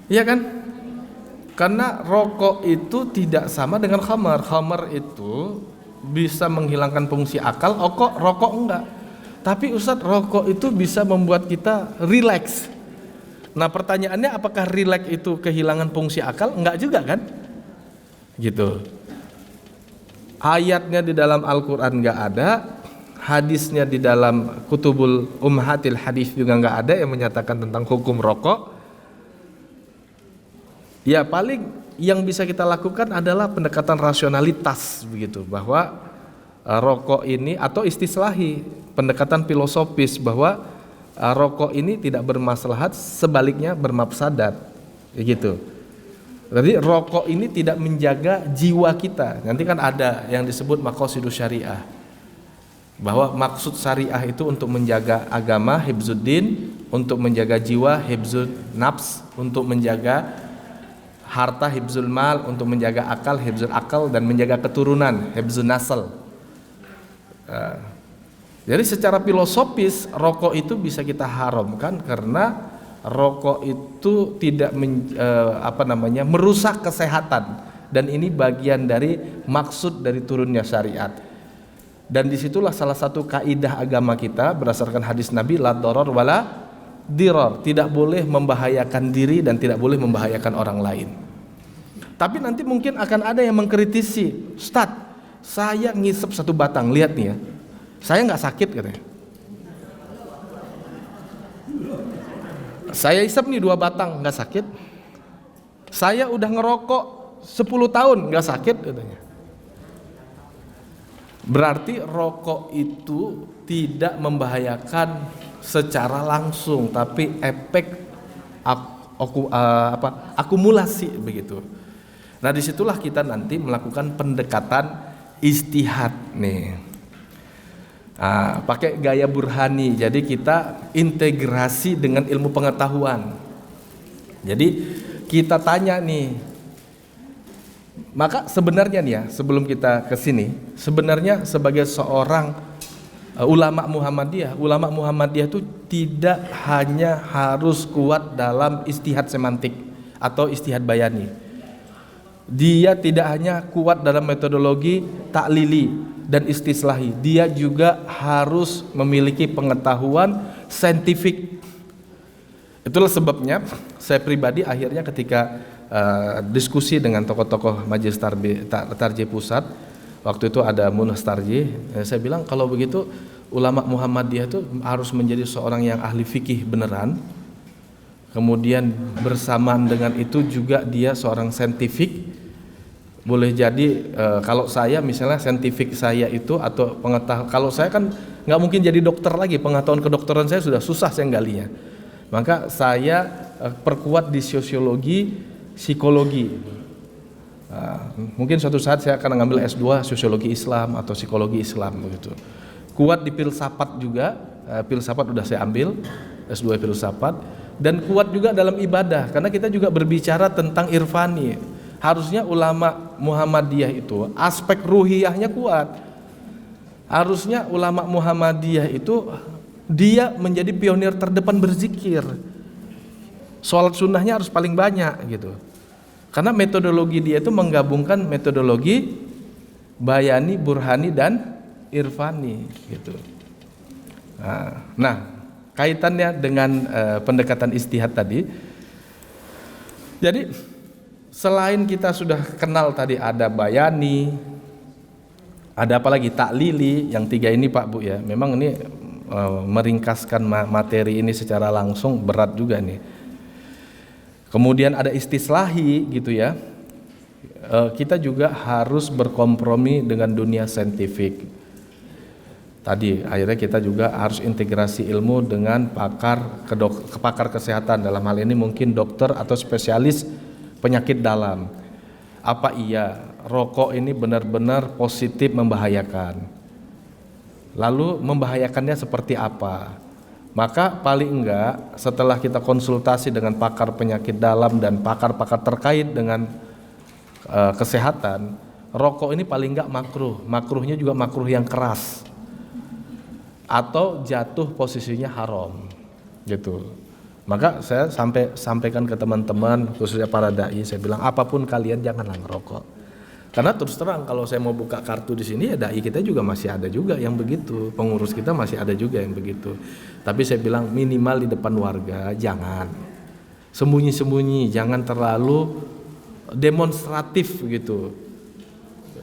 iya kan? Karena rokok itu tidak sama dengan khamar. Khamar itu bisa menghilangkan fungsi akal, rokok enggak. Tapi Ustadz, rokok itu bisa membuat kita rileks. Nah pertanyaannya, apakah rileks itu kehilangan fungsi akal? Enggak juga kan? Gitu. Ayatnya di dalam Al-Quran nggak ada, hadisnya di dalam kutubul ummahatil hadis juga nggak ada yang menyatakan tentang hukum rokok. Ya paling yang bisa kita lakukan adalah pendekatan rasionalitas begitu, bahwa rokok ini, atau istislahi, pendekatan filosofis bahwa rokok ini tidak bermaslahat, sebaliknya bermafsadat, gitu. Jadi rokok ini tidak menjaga jiwa kita. Nanti kan ada yang disebut maqasidus syariah, bahwa maksud syariah itu untuk menjaga agama, hibzuddin, untuk menjaga jiwa, hibzun nafs, untuk menjaga harta, hibzul mal, untuk menjaga akal, hibzul akal, dan menjaga keturunan, hibzun nasl. Jadi secara filosofis rokok itu bisa kita haramkan karena rokok itu tidak merusak kesehatan, dan ini bagian dari maksud dari turunnya syariat. Dan disitulah salah satu kaidah agama kita berdasarkan hadis Nabi, la darar wala dirar, tidak boleh membahayakan diri dan tidak boleh membahayakan orang lain. Tapi nanti mungkin akan ada yang mengkritisi, Ustaz, saya ngisep satu batang, lihat nih ya, saya nggak sakit katanya. Saya isap nih 2 batang nggak sakit. Saya udah ngerokok 10 tahun nggak sakit katanya. Berarti rokok itu tidak membahayakan secara langsung, tapi efek akumulasi begitu. Nah disitulah kita nanti melakukan pendekatan istihad nih. Pakai gaya burhani, jadi kita integrasi dengan ilmu pengetahuan. Jadi kita tanya nih, maka sebenarnya nih ya, sebelum kita ke sini, sebenarnya sebagai seorang ulama Muhammadiyah itu tidak hanya harus kuat dalam istihad semantik atau istihad bayani. Dia tidak hanya kuat dalam metodologi taklili dan istislahi, dia juga harus memiliki pengetahuan saintifik. Itulah sebabnya saya pribadi akhirnya ketika diskusi dengan tokoh-tokoh Majelis Tarjih Pusat, waktu itu ada Munas Tarjih, saya bilang kalau begitu ulama Muhammadiyah itu harus menjadi seorang yang ahli fikih beneran, kemudian bersamaan dengan itu juga dia seorang saintifik. Boleh jadi kalau saya misalnya saintifik saya itu atau pengetahuan, kalau saya kan nggak mungkin jadi dokter lagi, pengetahuan kedokteran saya sudah susah saya galinya, maka saya perkuat di sosiologi, psikologi. Mungkin suatu saat saya akan mengambil S2 sosiologi Islam atau psikologi Islam begitu. Kuat di filsafat juga, filsafat udah saya ambil S2 filsafat, dan kuat juga dalam ibadah karena kita juga berbicara tentang irfani. Harusnya ulama Muhammadiyah itu aspek ruhiyahnya kuat. Harusnya ulama Muhammadiyah itu dia menjadi pionir terdepan berzikir. Sholat sunnahnya harus paling banyak gitu. Karena metodologi dia itu menggabungkan metodologi bayani, burhani dan irfani gitu. Nah, kaitannya dengan pendekatan istihad tadi. Jadi selain kita sudah kenal tadi ada bayani, ada apa lagi taklili, yang 3 ini Pak Bu ya. Memang ini meringkaskan materi ini secara langsung berat juga nih. Kemudian ada istislahi gitu ya. Kita juga harus berkompromi dengan dunia saintifik. Tadi akhirnya kita juga harus integrasi ilmu dengan pakar kesehatan, dalam hal ini mungkin dokter atau spesialis penyakit dalam. Apa iya rokok ini benar-benar positif membahayakan? Lalu membahayakannya seperti apa? Maka paling enggak setelah kita konsultasi dengan pakar penyakit dalam dan pakar-pakar terkait dengan kesehatan, rokok ini paling enggak makruh. Makruhnya juga makruh yang keras atau jatuh posisinya haram gitu. Maka saya sampaikan ke teman-teman, khususnya para dai, saya bilang apapun kalian janganlah ngerokok. Karena terus terang kalau saya mau buka kartu di sini ya dai kita juga masih ada juga yang begitu, pengurus kita masih ada juga yang begitu. Tapi saya bilang minimal di depan warga jangan sembunyi-sembunyi, jangan terlalu demonstratif gitu.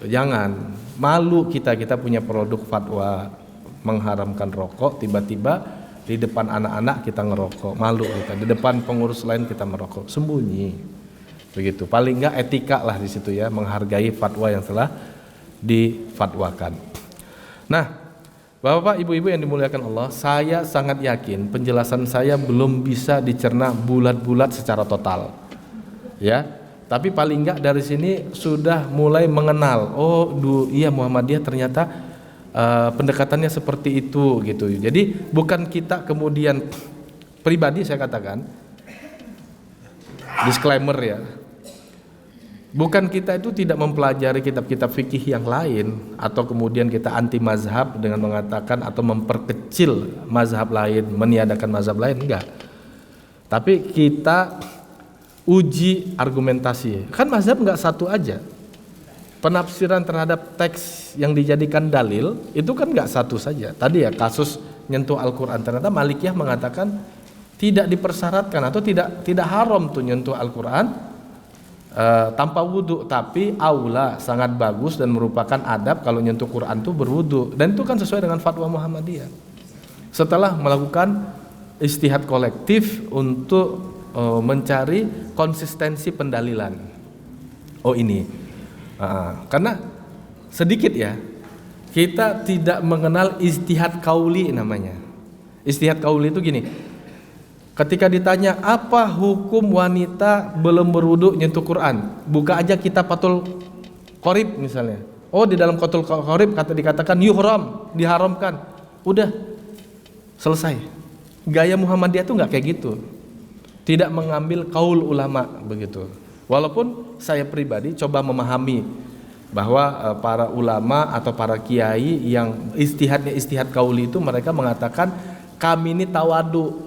Jangan malu kita punya produk fatwa mengharamkan rokok, tiba-tiba di depan anak-anak kita ngerokok, malu kita. Di depan pengurus lain kita merokok, sembunyi. Begitu. Paling enggak etika lah di situ ya, menghargai fatwa yang telah difatwakan. Nah, Bapak, Ibu-ibu yang dimuliakan Allah, saya sangat yakin penjelasan saya belum bisa dicerna bulat-bulat secara total. Ya. Tapi paling enggak dari sini sudah mulai mengenal, iya Muhammadiyah ternyata pendekatannya seperti itu gitu. Jadi bukan kita kemudian, pribadi saya katakan disclaimer ya, bukan kita itu tidak mempelajari kitab-kitab fikih yang lain atau kemudian kita anti mazhab dengan mengatakan atau memperkecil mazhab lain, meniadakan mazhab lain, enggak. Tapi kita uji argumentasi. Kan mazhab enggak satu aja. Penafsiran terhadap teks yang dijadikan dalil itu kan nggak satu saja. Tadi ya kasus nyentuh Al-Quran, ternyata Malikiyah mengatakan tidak dipersyaratkan atau tidak haram tuh nyentuh Al-Quran tanpa wudhu, tapi aula sangat bagus dan merupakan adab kalau nyentuh Quran tuh berwudhu, dan itu kan sesuai dengan fatwa Muhammadiyah. Setelah melakukan ijtihad kolektif untuk mencari konsistensi pendalilan. Oh ini, karena sedikit ya, kita tidak mengenal ijtihad kauli namanya. Ijtihad kauli itu gini, ketika ditanya apa hukum wanita belum berwudu nyentuh Quran, buka aja kitab Fathul Qorib misalnya. Oh di dalam Fathul Qorib dikatakan yuhram, diharamkan. Udah selesai. Gaya Muhammadiyah tuh nggak kayak gitu. Tidak mengambil kaul ulama begitu. Walaupun saya pribadi coba memahami bahwa para ulama atau para kiai yang istihad kauli itu mereka mengatakan kami ini tawadu.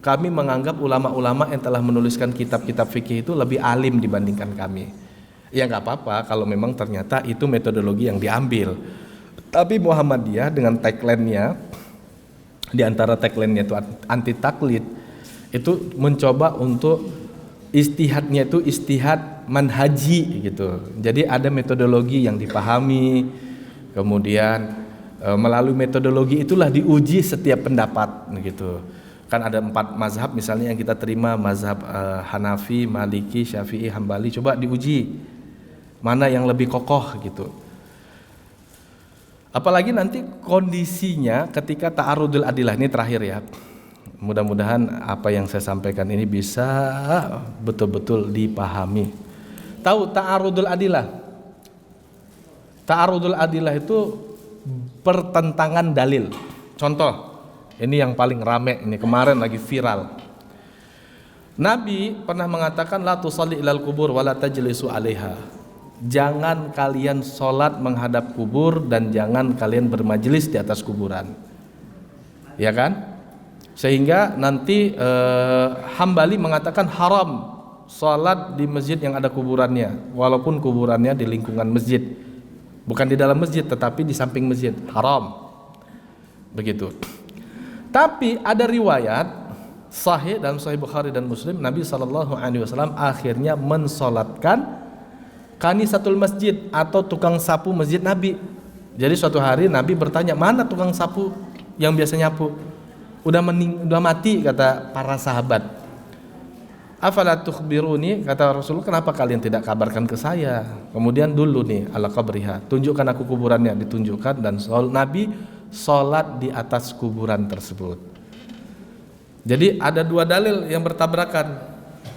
Kami menganggap ulama-ulama yang telah menuliskan kitab-kitab fikih itu lebih alim dibandingkan kami. Ya nggak apa-apa kalau memang ternyata itu metodologi yang diambil. Tapi Muhammadiyah dengan tagline-nya, di antara tagline-nya itu anti taklid, itu mencoba untuk istihadnya itu istihad manhaji gitu. Jadi ada metodologi yang dipahami, kemudian melalui metodologi itulah diuji setiap pendapat gitu. Kan ada 4 mazhab misalnya yang kita terima, mazhab Hanafi, Maliki, Syafi'i, Hambali, coba diuji mana yang lebih kokoh gitu. Apalagi nanti kondisinya ketika ta'arudul adillah, ini terakhir ya. Mudah-mudahan apa yang saya sampaikan ini bisa betul-betul dipahami. Tahu ta'arudul adillah? Ta'arudul adillah itu pertentangan dalil. Contoh, ini yang paling rame ini, kemarin lagi viral. Nabi pernah mengatakan la tusalli ilal kubur wa la tajlisu 'alaiha. Jangan kalian sholat menghadap kubur dan jangan kalian bermajelis di atas kuburan. Ya kan? Sehingga nanti Hambali mengatakan haram sholat di masjid yang ada kuburannya, walaupun kuburannya di lingkungan masjid, bukan di dalam masjid tetapi di samping masjid, haram. Begitu. Tapi ada riwayat sahih dalam Sahih Bukhari dan Muslim, Nabi SAW akhirnya mensolatkan kanisatul masjid atau tukang sapu masjid Nabi. Jadi suatu hari Nabi bertanya, mana tukang sapu yang biasa nyapu? Udah mati, kata para sahabat. Afala tukhbiruni, kata Rasulullah, kenapa kalian tidak kabarkan ke saya? Kemudian dulu nih ala qabriha, tunjukkan aku kuburannya, ditunjukkan, dan Nabi sholat di atas kuburan tersebut. Jadi ada 2 dalil yang bertabrakan,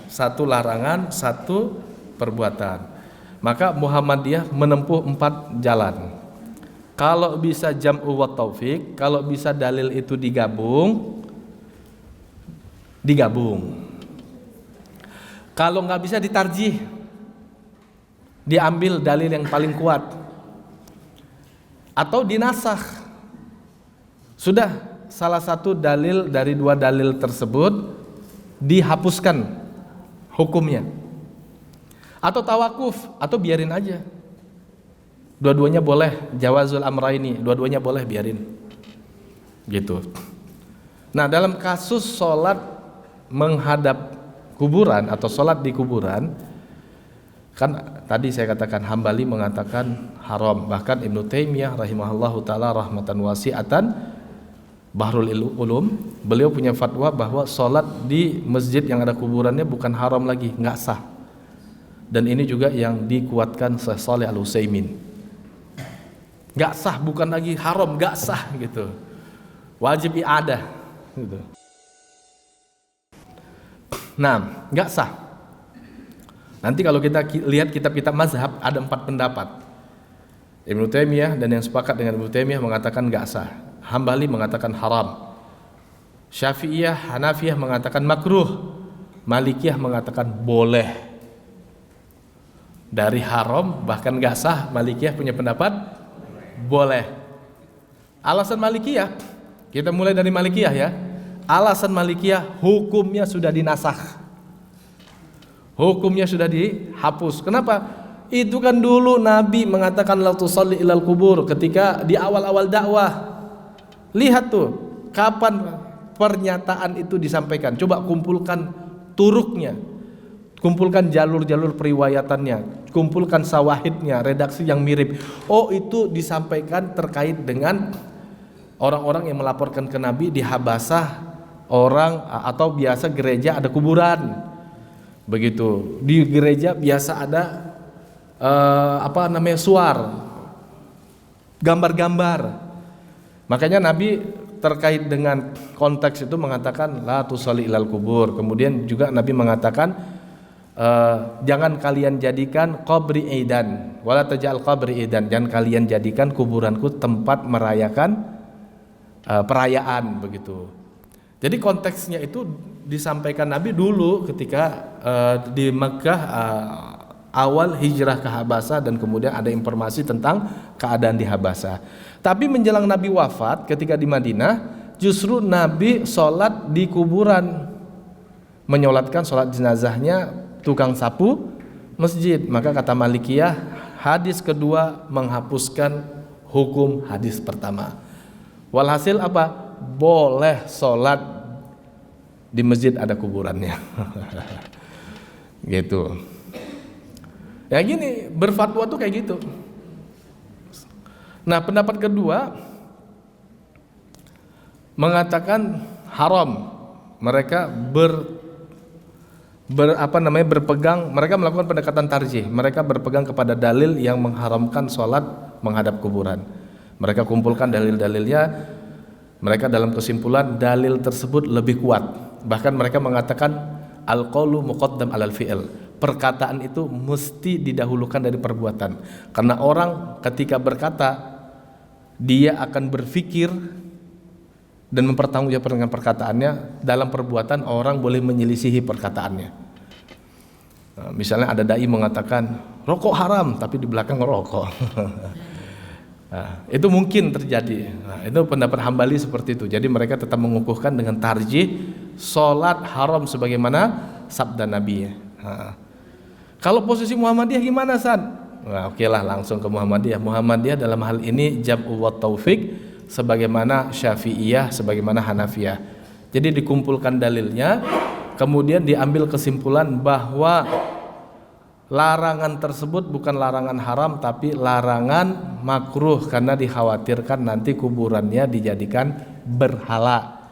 satu larangan, satu perbuatan. Maka Muhammadiyah menempuh 4 jalan. Kalau bisa jam'u wa taufik, kalau bisa dalil itu digabung. Kalau nggak bisa ditarjih, diambil dalil yang paling kuat, atau dinasakh. Sudah salah satu dalil dari 2 dalil tersebut dihapuskan hukumnya, atau tawakuf, atau biarin aja. Dua-duanya boleh, jawazul amraini, dua-duanya boleh, biarin gitu. Nah dalam kasus sholat menghadap kuburan atau sholat di kuburan, kan tadi saya katakan Hambali mengatakan haram, bahkan Ibnu Taimiyah rahimahullahu ta'ala rahmatan wasi'atan, Bahrul Ulum, beliau punya fatwa bahwa sholat di masjid yang ada kuburannya bukan haram lagi, nggak sah. Dan ini juga yang dikuatkan Syekh Shalih Al-Utsaimin. Gak sah, bukan lagi haram, gak sah gitu. Wajib i'adah gitu. Nah, gak sah. Nanti kalau kita lihat kitab-kitab mazhab ada 4 pendapat. Ibnu Taimiyah dan yang sepakat dengan Ibnu Taimiyah mengatakan gak sah. Hambali mengatakan haram. Syafi'iyah, Hanafiyah mengatakan makruh. Malikiyah mengatakan boleh. Dari haram bahkan gak sah, Malikiyah punya pendapat boleh. Alasan Malikiyah, kita mulai dari Malikiyah ya. Alasan Malikiyah, hukumnya sudah dinasakh, hukumnya sudah dihapus. Kenapa? Itu kan dulu Nabi mengatakan la tusalli ilal kubur ketika di awal-awal dakwah. Lihat tuh kapan pernyataan itu disampaikan. Coba kumpulkan turuknya, kumpulkan jalur-jalur periwayatannya, kumpulkan sawahidnya, redaksi yang mirip. Oh, itu disampaikan terkait dengan orang-orang yang melaporkan ke Nabi di Habasah orang atau biasa gereja ada kuburan. Begitu. Di gereja biasa ada suar, gambar-gambar. Makanya Nabi terkait dengan konteks itu mengatakan la tusalli ilal kubur. Kemudian juga Nabi mengatakan jangan kalian jadikan qabri idan wala taj'al qabri idan, jangan kalian jadikan kuburanku tempat merayakan perayaan begitu. Jadi konteksnya itu disampaikan Nabi dulu ketika di Mekkah awal hijrah ke Habasah, dan kemudian ada informasi tentang keadaan di Habasah. Tapi menjelang Nabi wafat ketika di Madinah, justru Nabi sholat di kuburan, menyolatkan sholat jenazahnya tukang sapu masjid. Maka kata Malikiyah, hadis kedua menghapuskan hukum hadis pertama. Walhasil apa? Boleh sholat di masjid ada kuburannya. Gitu. Ya gini, berfatwa tuh kayak gitu. Nah, pendapat kedua mengatakan haram. Mereka berpegang, mereka melakukan pendekatan tarjih. Mereka berpegang kepada dalil yang mengharamkan sholat menghadap kuburan. Mereka kumpulkan dalil-dalilnya. Mereka dalam kesimpulan dalil tersebut lebih kuat. Bahkan mereka mengatakan al-qaulu muqaddam alal fi'il. Perkataan itu mesti didahulukan dari perbuatan. Karena orang ketika berkata, dia akan berpikir dan mempertanggungjawabkan dengan perkataannya. Dalam perbuatan orang boleh menyelisihi perkataannya. Nah, misalnya ada dai mengatakan rokok haram, tapi di belakang ngerokok. Nah, itu mungkin terjadi. Nah, itu pendapat Hambali seperti itu. Jadi mereka tetap mengukuhkan dengan tarjih sholat haram sebagaimana sabda Nabi. Nah, kalau posisi Muhammadiyah gimana, San? Nah, oke lah, langsung ke Muhammadiyah. Muhammadiyah dalam hal ini jam'u wa taufik, sebagaimana Syafi'iyah, sebagaimana Hanafiyah. Jadi dikumpulkan dalilnya, kemudian diambil kesimpulan bahwa larangan tersebut bukan larangan haram, tapi larangan makruh, karena dikhawatirkan nanti kuburannya dijadikan berhala,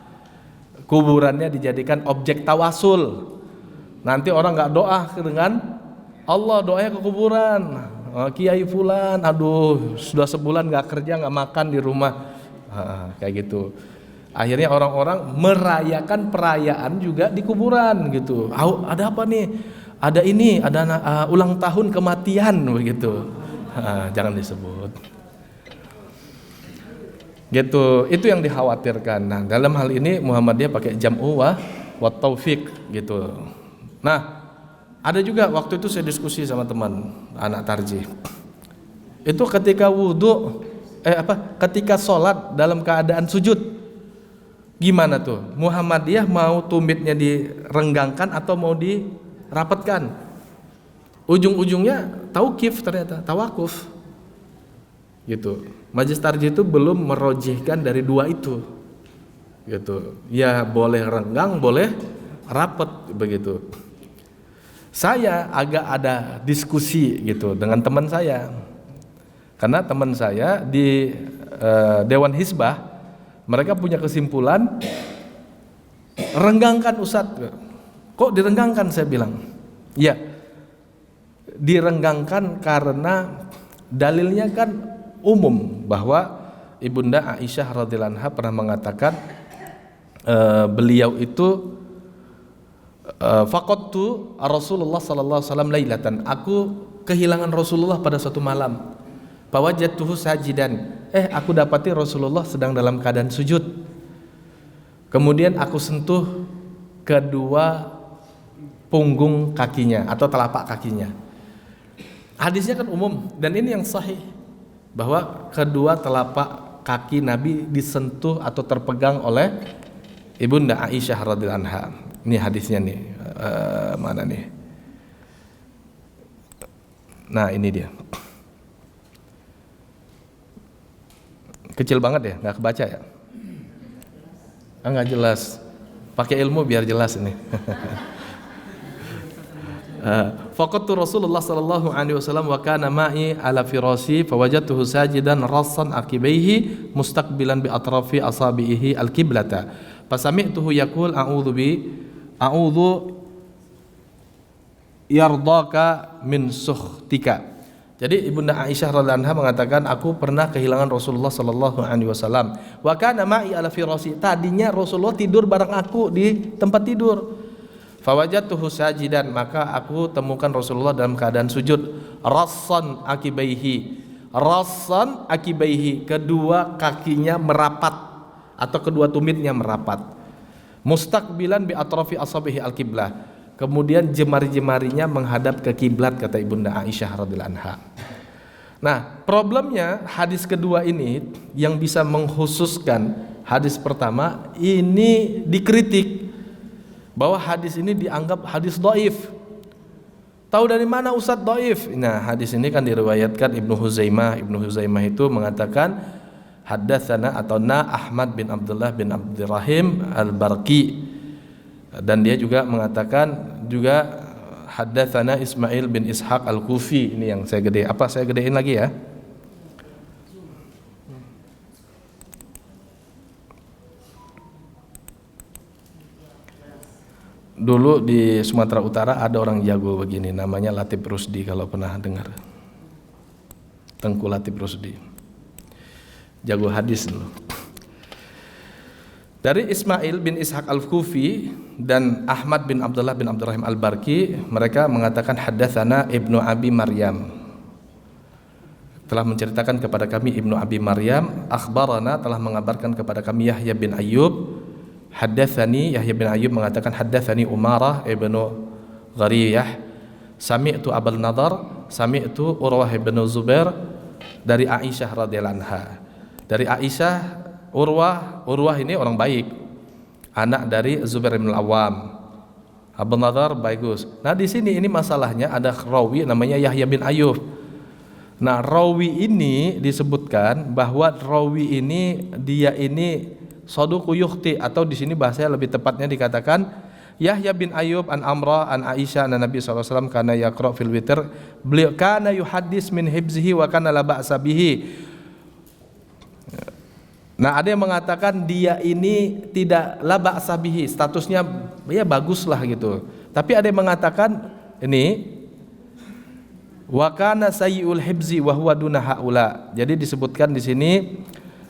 kuburannya dijadikan objek tawasul. Nanti orang nggak doa dengan Allah, doanya ke kuburan. Kiai fulan, aduh sudah sebulan nggak kerja, nggak makan di rumah, kayak gitu. Akhirnya orang-orang merayakan perayaan juga di kuburan gitu. Ada apa nih? Ada ini, ada ulang tahun kematian begitu. Jangan disebut. Gitu, itu yang dikhawatirkan. Nah, dalam hal ini Muhammadiyah pakai jam'u wa taufik gitu. Nah, ada juga waktu itu saya diskusi sama teman anak tarjih. Itu ketika ketika sholat dalam keadaan sujud, gimana tuh? Muhammadiyah mau tumitnya direnggangkan atau mau dirapatkan? Ujung-ujungnya tauqif, ternyata tawakuf. Gitu. Majelis tarjih itu belum merojihkan dari dua itu. Gitu. Ya boleh renggang, boleh rapat begitu. Saya agak ada diskusi gitu dengan teman saya, karena teman saya di Dewan Hizbah, mereka punya kesimpulan renggangkan Ustadz. Kok direnggangkan? Saya bilang ya, direnggangkan karena dalilnya kan umum, bahwa Ibunda Aisyah radhiyallahu anha pernah mengatakan beliau itu faqadtu Rasulullah sallallahu alaihi wasallam lailatan, aku kehilangan Rasulullah pada suatu malam. Fawajadtuhu sajidan, aku dapati Rasulullah sedang dalam keadaan sujud. Kemudian aku sentuh kedua punggung kakinya atau telapak kakinya. Hadisnya kan umum, dan ini yang sahih, bahwa kedua telapak kaki Nabi disentuh atau terpegang oleh Ibunda Aisyah radhiyallahu anha. Ini hadisnya nih, mana nih? Nah ini dia, kecil banget ya, nggak kebaca ya? Nggak jelas. Pakai ilmu biar jelas ini. Faqadtu Rasulullah sallallahu alaihi wasallam wa kana ma'i ala firasi fawajadtuhu sajidan rassan aqibaihi mustaqbilan bi atrafi asabihi al-qiblata Fasami'tuhu yaqul a'udzu yardaka min sukhtika. Jadi Ibunda Aisyah radhiyallahu anha mengatakan, aku pernah kehilangan Rasulullah sallallahu alaihi wasallam. Wa kana ma'i ala firasi. Tadinya Rasulullah tidur bareng aku di tempat tidur. Fawajadtuhu sajidan, maka aku temukan Rasulullah dalam keadaan sujud. Rassan akibaihi, kedua kakinya merapat atau kedua tumitnya merapat. Mustaqbilan bi atrafi asabihi al-qiblah. Kemudian jemari-jemarinya menghadap ke kiblat, kata Ibunda Aisyah radhiyallahu anha. Nah, problemnya hadis kedua ini yang bisa mengkhususkan hadis pertama ini dikritik bahwa hadis ini dianggap hadis dhaif. Tahu dari mana Ustadz dhaif? Nah, hadis ini kan diriwayatkan Ibnu Huzaimah. Ibnu Huzaimah itu mengatakan haddatsana atau Ahmad bin Abdullah bin Abdurrahim al-Barqi. Dan dia juga mengatakan juga haddatsana Ismail bin Ishaq al-Kufi. Ini yang saya gedein lagi ya. Dulu di Sumatera Utara ada orang jago begini, namanya Latif Rusdi, kalau pernah dengar. Tengku Latif Rusdi, jago hadis dulu. Dari Ismail bin Ishaq al-Kufi dan Ahmad bin Abdullah bin Abdurrahim al-Barqi, mereka mengatakan haddatsana Ibnu Abi Maryam, telah menceritakan kepada kami Ibnu Abi Maryam, akhbarana, telah mengabarkan kepada kami Yahya bin Ayyub, haddatsani, Yahya bin Ayyub mengatakan haddatsani Umarah ibnu Ghariyah, sami'tu Abul Nadar, sami'tu Urwah bin Zubair, dari Aisyah radhiyallahu anha. Dari Aisyah, Urwah ini orang baik, anak dari Zubair bin Al-Awwam. Abul Nadar bagus. Nah, di sini ini masalahnya ada rawi namanya Yahya bin Ayyub. Nah, rawi ini disebutkan bahwa rawi ini dia ini saduqu yukhti, atau di sini bahasanya lebih tepatnya dikatakan Yahya bin Ayyub an Amrah an Aisyah an Nabi sallallahu alaihi wasallam kana yaqra fil witr, beliau kana yuhaddis min hibzihi wa kana la ba'sa bihi. Nah, ada yang mengatakan dia ini tidak la ba'sa bihi, statusnya ya baguslah gitu. Tapi ada yang mengatakan ini wa kana sayyi'ul hibzi wa huwa duna haula. Jadi disebutkan di sini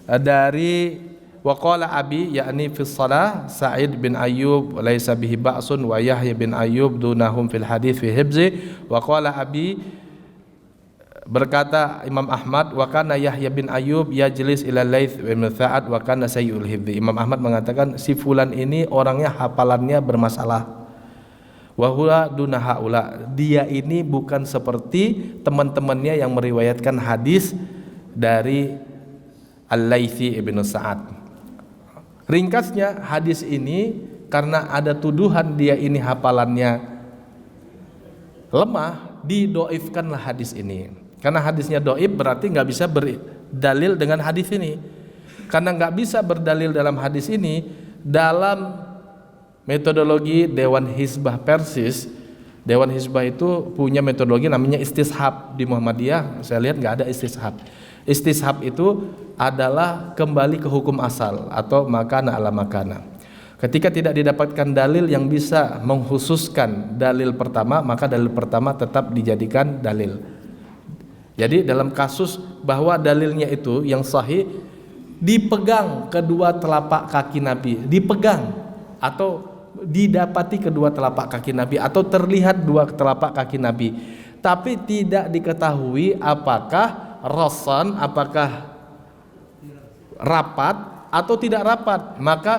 dari waqala abi, yakni fi shalah Sa'id bin Ayyub laisa bihi ba'sun wa Yahya bin Ayyub dunahum fil hadits fi hibzi. Waqala abi, berkata Imam Ahmad, wa kana Yahya bin Ayyub yajlis ila Laits bin Sa'ad wa kana sayyul hifdzi. Imam Ahmad mengatakan si fulan ini orangnya hafalannya bermasalah. Wa huwa duna haula, dia ini bukan seperti teman-temannya yang meriwayatkan hadis dari Al-Laitsi ibnu Sa'ad. Ringkasnya, hadis ini karena ada tuduhan dia ini hafalannya lemah, didoifkanlah hadis ini. Karena hadisnya doif berarti nggak bisa berdalil dengan hadis ini. Karena nggak bisa berdalil dalam hadis ini, dalam metodologi Dewan Hizbah Persis, Dewan Hizbah itu punya metodologi namanya istishab. Di Muhammadiyah saya lihat nggak ada istishab. Istishab itu adalah kembali ke hukum asal atau makana ala makana. Ketika tidak didapatkan dalil yang bisa mengkhususkan dalil pertama, maka dalil pertama tetap dijadikan dalil. Jadi dalam kasus bahwa dalilnya itu yang sahih dipegang kedua telapak kaki Nabi, dipegang atau didapati kedua telapak kaki Nabi atau terlihat dua telapak kaki Nabi, tapi tidak diketahui apakah rasan, apakah rapat atau tidak rapat, maka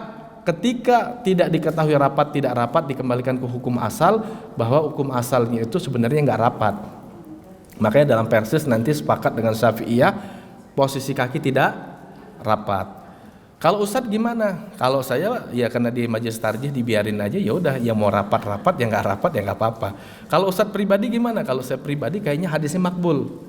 ketika tidak diketahui rapat tidak rapat dikembalikan ke hukum asal, bahwa hukum asalnya itu sebenarnya nggak rapat. Makanya dalam Persis nanti sepakat dengan Syafi'iyah posisi kaki tidak rapat. Kalau Ustadz gimana? Kalau saya ya karena di majelis tarjih dibiarin aja, ya udah, yang mau rapat yang nggak rapat ya nggak apa-apa. Kalau Ustadz pribadi gimana? Kalau saya pribadi kayaknya hadisnya makbul.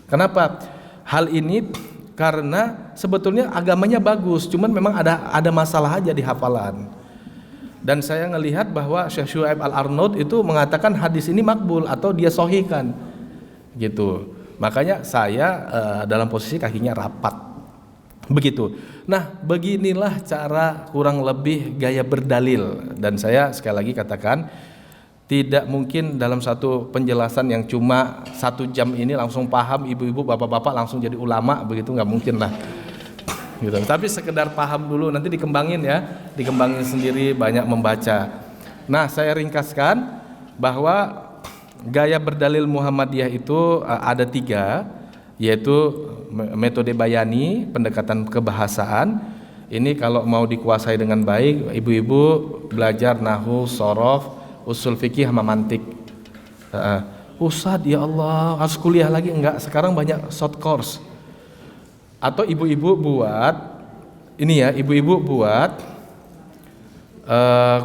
Kenapa? Hal ini karena sebetulnya agamanya bagus, cuman memang ada masalah aja di hafalan. Dan saya ngelihat bahwa Syekh Syuaib Al-Arnaud itu mengatakan hadis ini makbul atau dia sahihkan. Gitu. Makanya saya dalam posisi kakinya rapat. Begitu. Nah, beginilah cara kurang lebih gaya berdalil, dan saya sekali lagi katakan tidak mungkin dalam satu penjelasan yang cuma 1 jam ini langsung paham ibu-ibu, bapak-bapak langsung jadi ulama, begitu nggak mungkin lah. Gitu. Tapi sekedar paham dulu, nanti dikembangin ya, dikembangin sendiri, banyak membaca. Nah, saya ringkaskan bahwa gaya berdalil Muhammadiyah itu ada 3, yaitu metode bayani, pendekatan kebahasaan. Ini kalau mau dikuasai dengan baik, ibu-ibu belajar nahwu, shorof, usul fikih sama mantik. Ustadz, ya Allah, harus kuliah lagi? Enggak, sekarang banyak short course. Atau ibu-ibu buat ini ya, ibu-ibu buat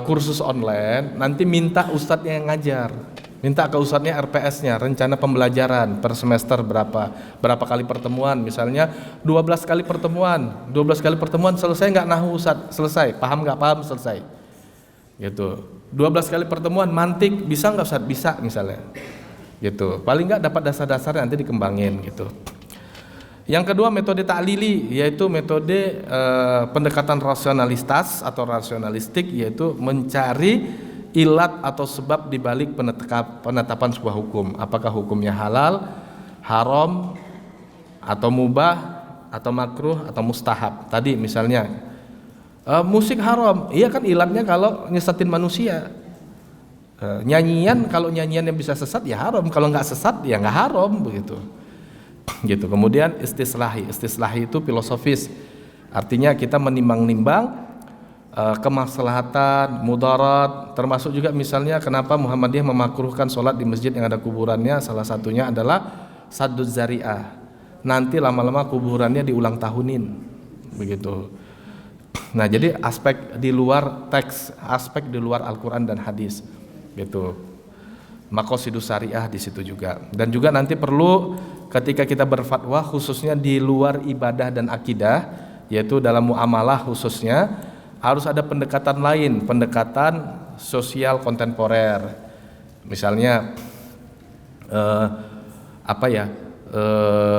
kursus online, nanti minta ustadznya yang ngajar. Minta ke ustadznya RPS-nya, rencana pembelajaran per semester berapa kali pertemuan, misalnya 12 kali pertemuan, 12 kali pertemuan selesai nggak nahwu Ustadz? Selesai. Paham nggak paham? Selesai. Gitu. 12 kali pertemuan mantik bisa nggak Ustadz? Bisa misalnya. Gitu. Paling nggak dapat dasar-dasarnya, nanti dikembangin gitu. Yang kedua metode ta'lili, yaitu metode pendekatan rasionalitas atau rasionalistik, yaitu mencari ilat atau sebab dibalik penetapan sebuah hukum. Apakah hukumnya halal, haram, atau mubah, atau makruh, atau mustahab. Tadi misalnya musik haram, iya kan ilatnya kalau nyesatin manusia. Nyanyian, kalau nyanyian yang bisa sesat ya haram, kalau nggak sesat ya nggak haram, begitu. Gitu. Kemudian istislahi itu filosofis, artinya kita menimbang-nimbang kemaslahatan, mudarat, termasuk juga misalnya kenapa Muhammadiyah memakruhkan sholat di masjid yang ada kuburannya. Salah satunya adalah sadduz zari'ah, nanti lama-lama kuburannya diulang tahunin, begitu. Nah, jadi aspek di luar teks, aspek di luar Al-Quran dan hadis, gitu. Maqasidus syariah di situ juga. Dan juga nanti perlu ketika kita berfatwa khususnya di luar ibadah dan akidah, yaitu dalam muamalah khususnya, harus ada pendekatan lain, pendekatan sosial kontemporer. Misalnya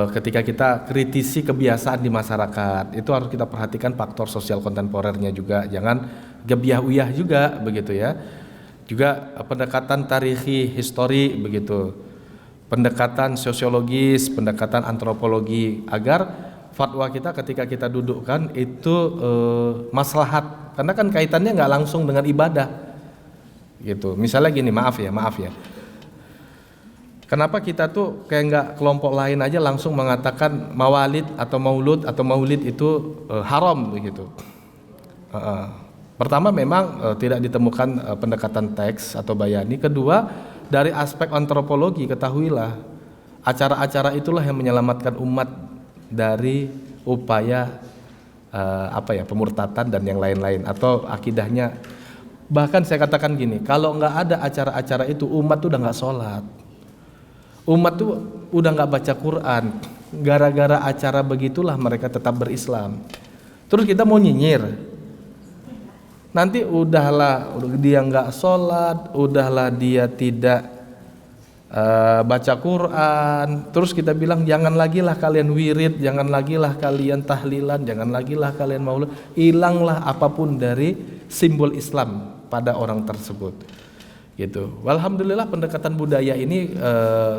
ketika kita kritisi kebiasaan di masyarakat, itu harus kita perhatikan faktor sosial kontemporernya juga, jangan gebiah uyah juga, begitu ya. Juga pendekatan tarikhi, histori, begitu. Pendekatan sosiologis, pendekatan antropologi, agar fatwa kita ketika kita dudukkan itu maslahat, karena kan kaitannya nggak langsung dengan ibadah, gitu. Misalnya gini, maaf ya, kenapa kita tuh kayak nggak kelompok lain aja langsung mengatakan mawalid atau maulid itu haram, begitu. Pertama memang tidak ditemukan pendekatan teks atau bayani. Kedua, dari aspek antropologi ketahuilah acara-acara itulah yang menyelamatkan umat dari upaya pemurtatan dan yang lain-lain atau akidahnya. Bahkan saya katakan gini, kalau nggak ada acara-acara itu umat tuh udah nggak sholat, umat tuh udah nggak baca Quran. Gara-gara acara begitulah mereka tetap berislam. Terus kita mau nyinyir, nanti udahlah dia nggak sholat, udahlah dia tidak baca Quran, terus kita bilang jangan lagi lah kalian wirid, jangan lagi lah kalian tahlilan, jangan lagi lah kalian maulid, hilanglah apapun dari simbol Islam pada orang tersebut, gitu. Alhamdulillah pendekatan budaya ini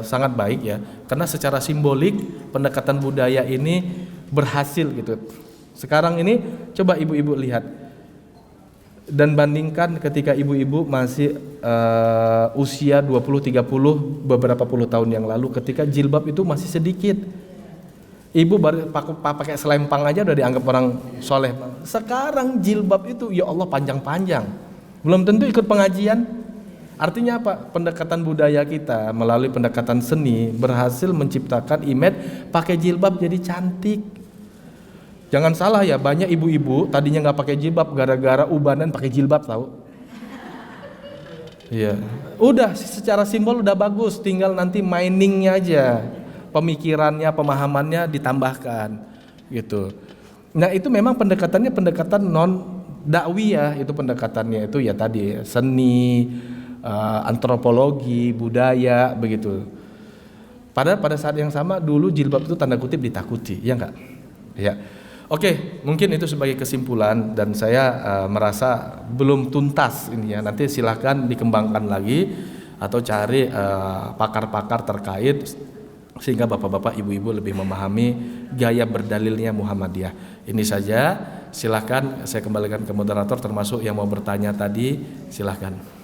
sangat baik ya, karena secara simbolik pendekatan budaya ini berhasil, gitu. Sekarang ini coba ibu-ibu lihat dan bandingkan ketika ibu-ibu masih usia 20-30 beberapa puluh tahun yang lalu, ketika jilbab itu masih sedikit. Ibu baru pakai selempang aja udah dianggap orang soleh. Sekarang jilbab itu ya Allah panjang-panjang, belum tentu ikut pengajian. Artinya apa? Pendekatan budaya kita melalui pendekatan seni berhasil menciptakan image pakai jilbab jadi cantik. Jangan salah ya, banyak ibu-ibu tadinya nggak pakai jilbab gara-gara ubanan pakai jilbab, tahu? Iya. Udah secara simbol udah bagus, tinggal nanti miningnya aja, pemikirannya, pemahamannya ditambahkan, gitu. Nah itu memang pendekatannya pendekatan non dakwiyah, itu pendekatannya itu ya tadi seni, antropologi, budaya, begitu. Padahal pada saat yang sama dulu jilbab itu tanda kutip ditakuti, ya enggak? Ya. Oke, mungkin itu sebagai kesimpulan dan saya merasa belum tuntas ini ya. Nanti silahkan dikembangkan lagi atau cari pakar-pakar terkait sehingga bapak-bapak, ibu-ibu lebih memahami gaya berdalilnya Muhammadiyah. Ini saja, silahkan saya kembalikan ke moderator termasuk yang mau bertanya tadi, silahkan.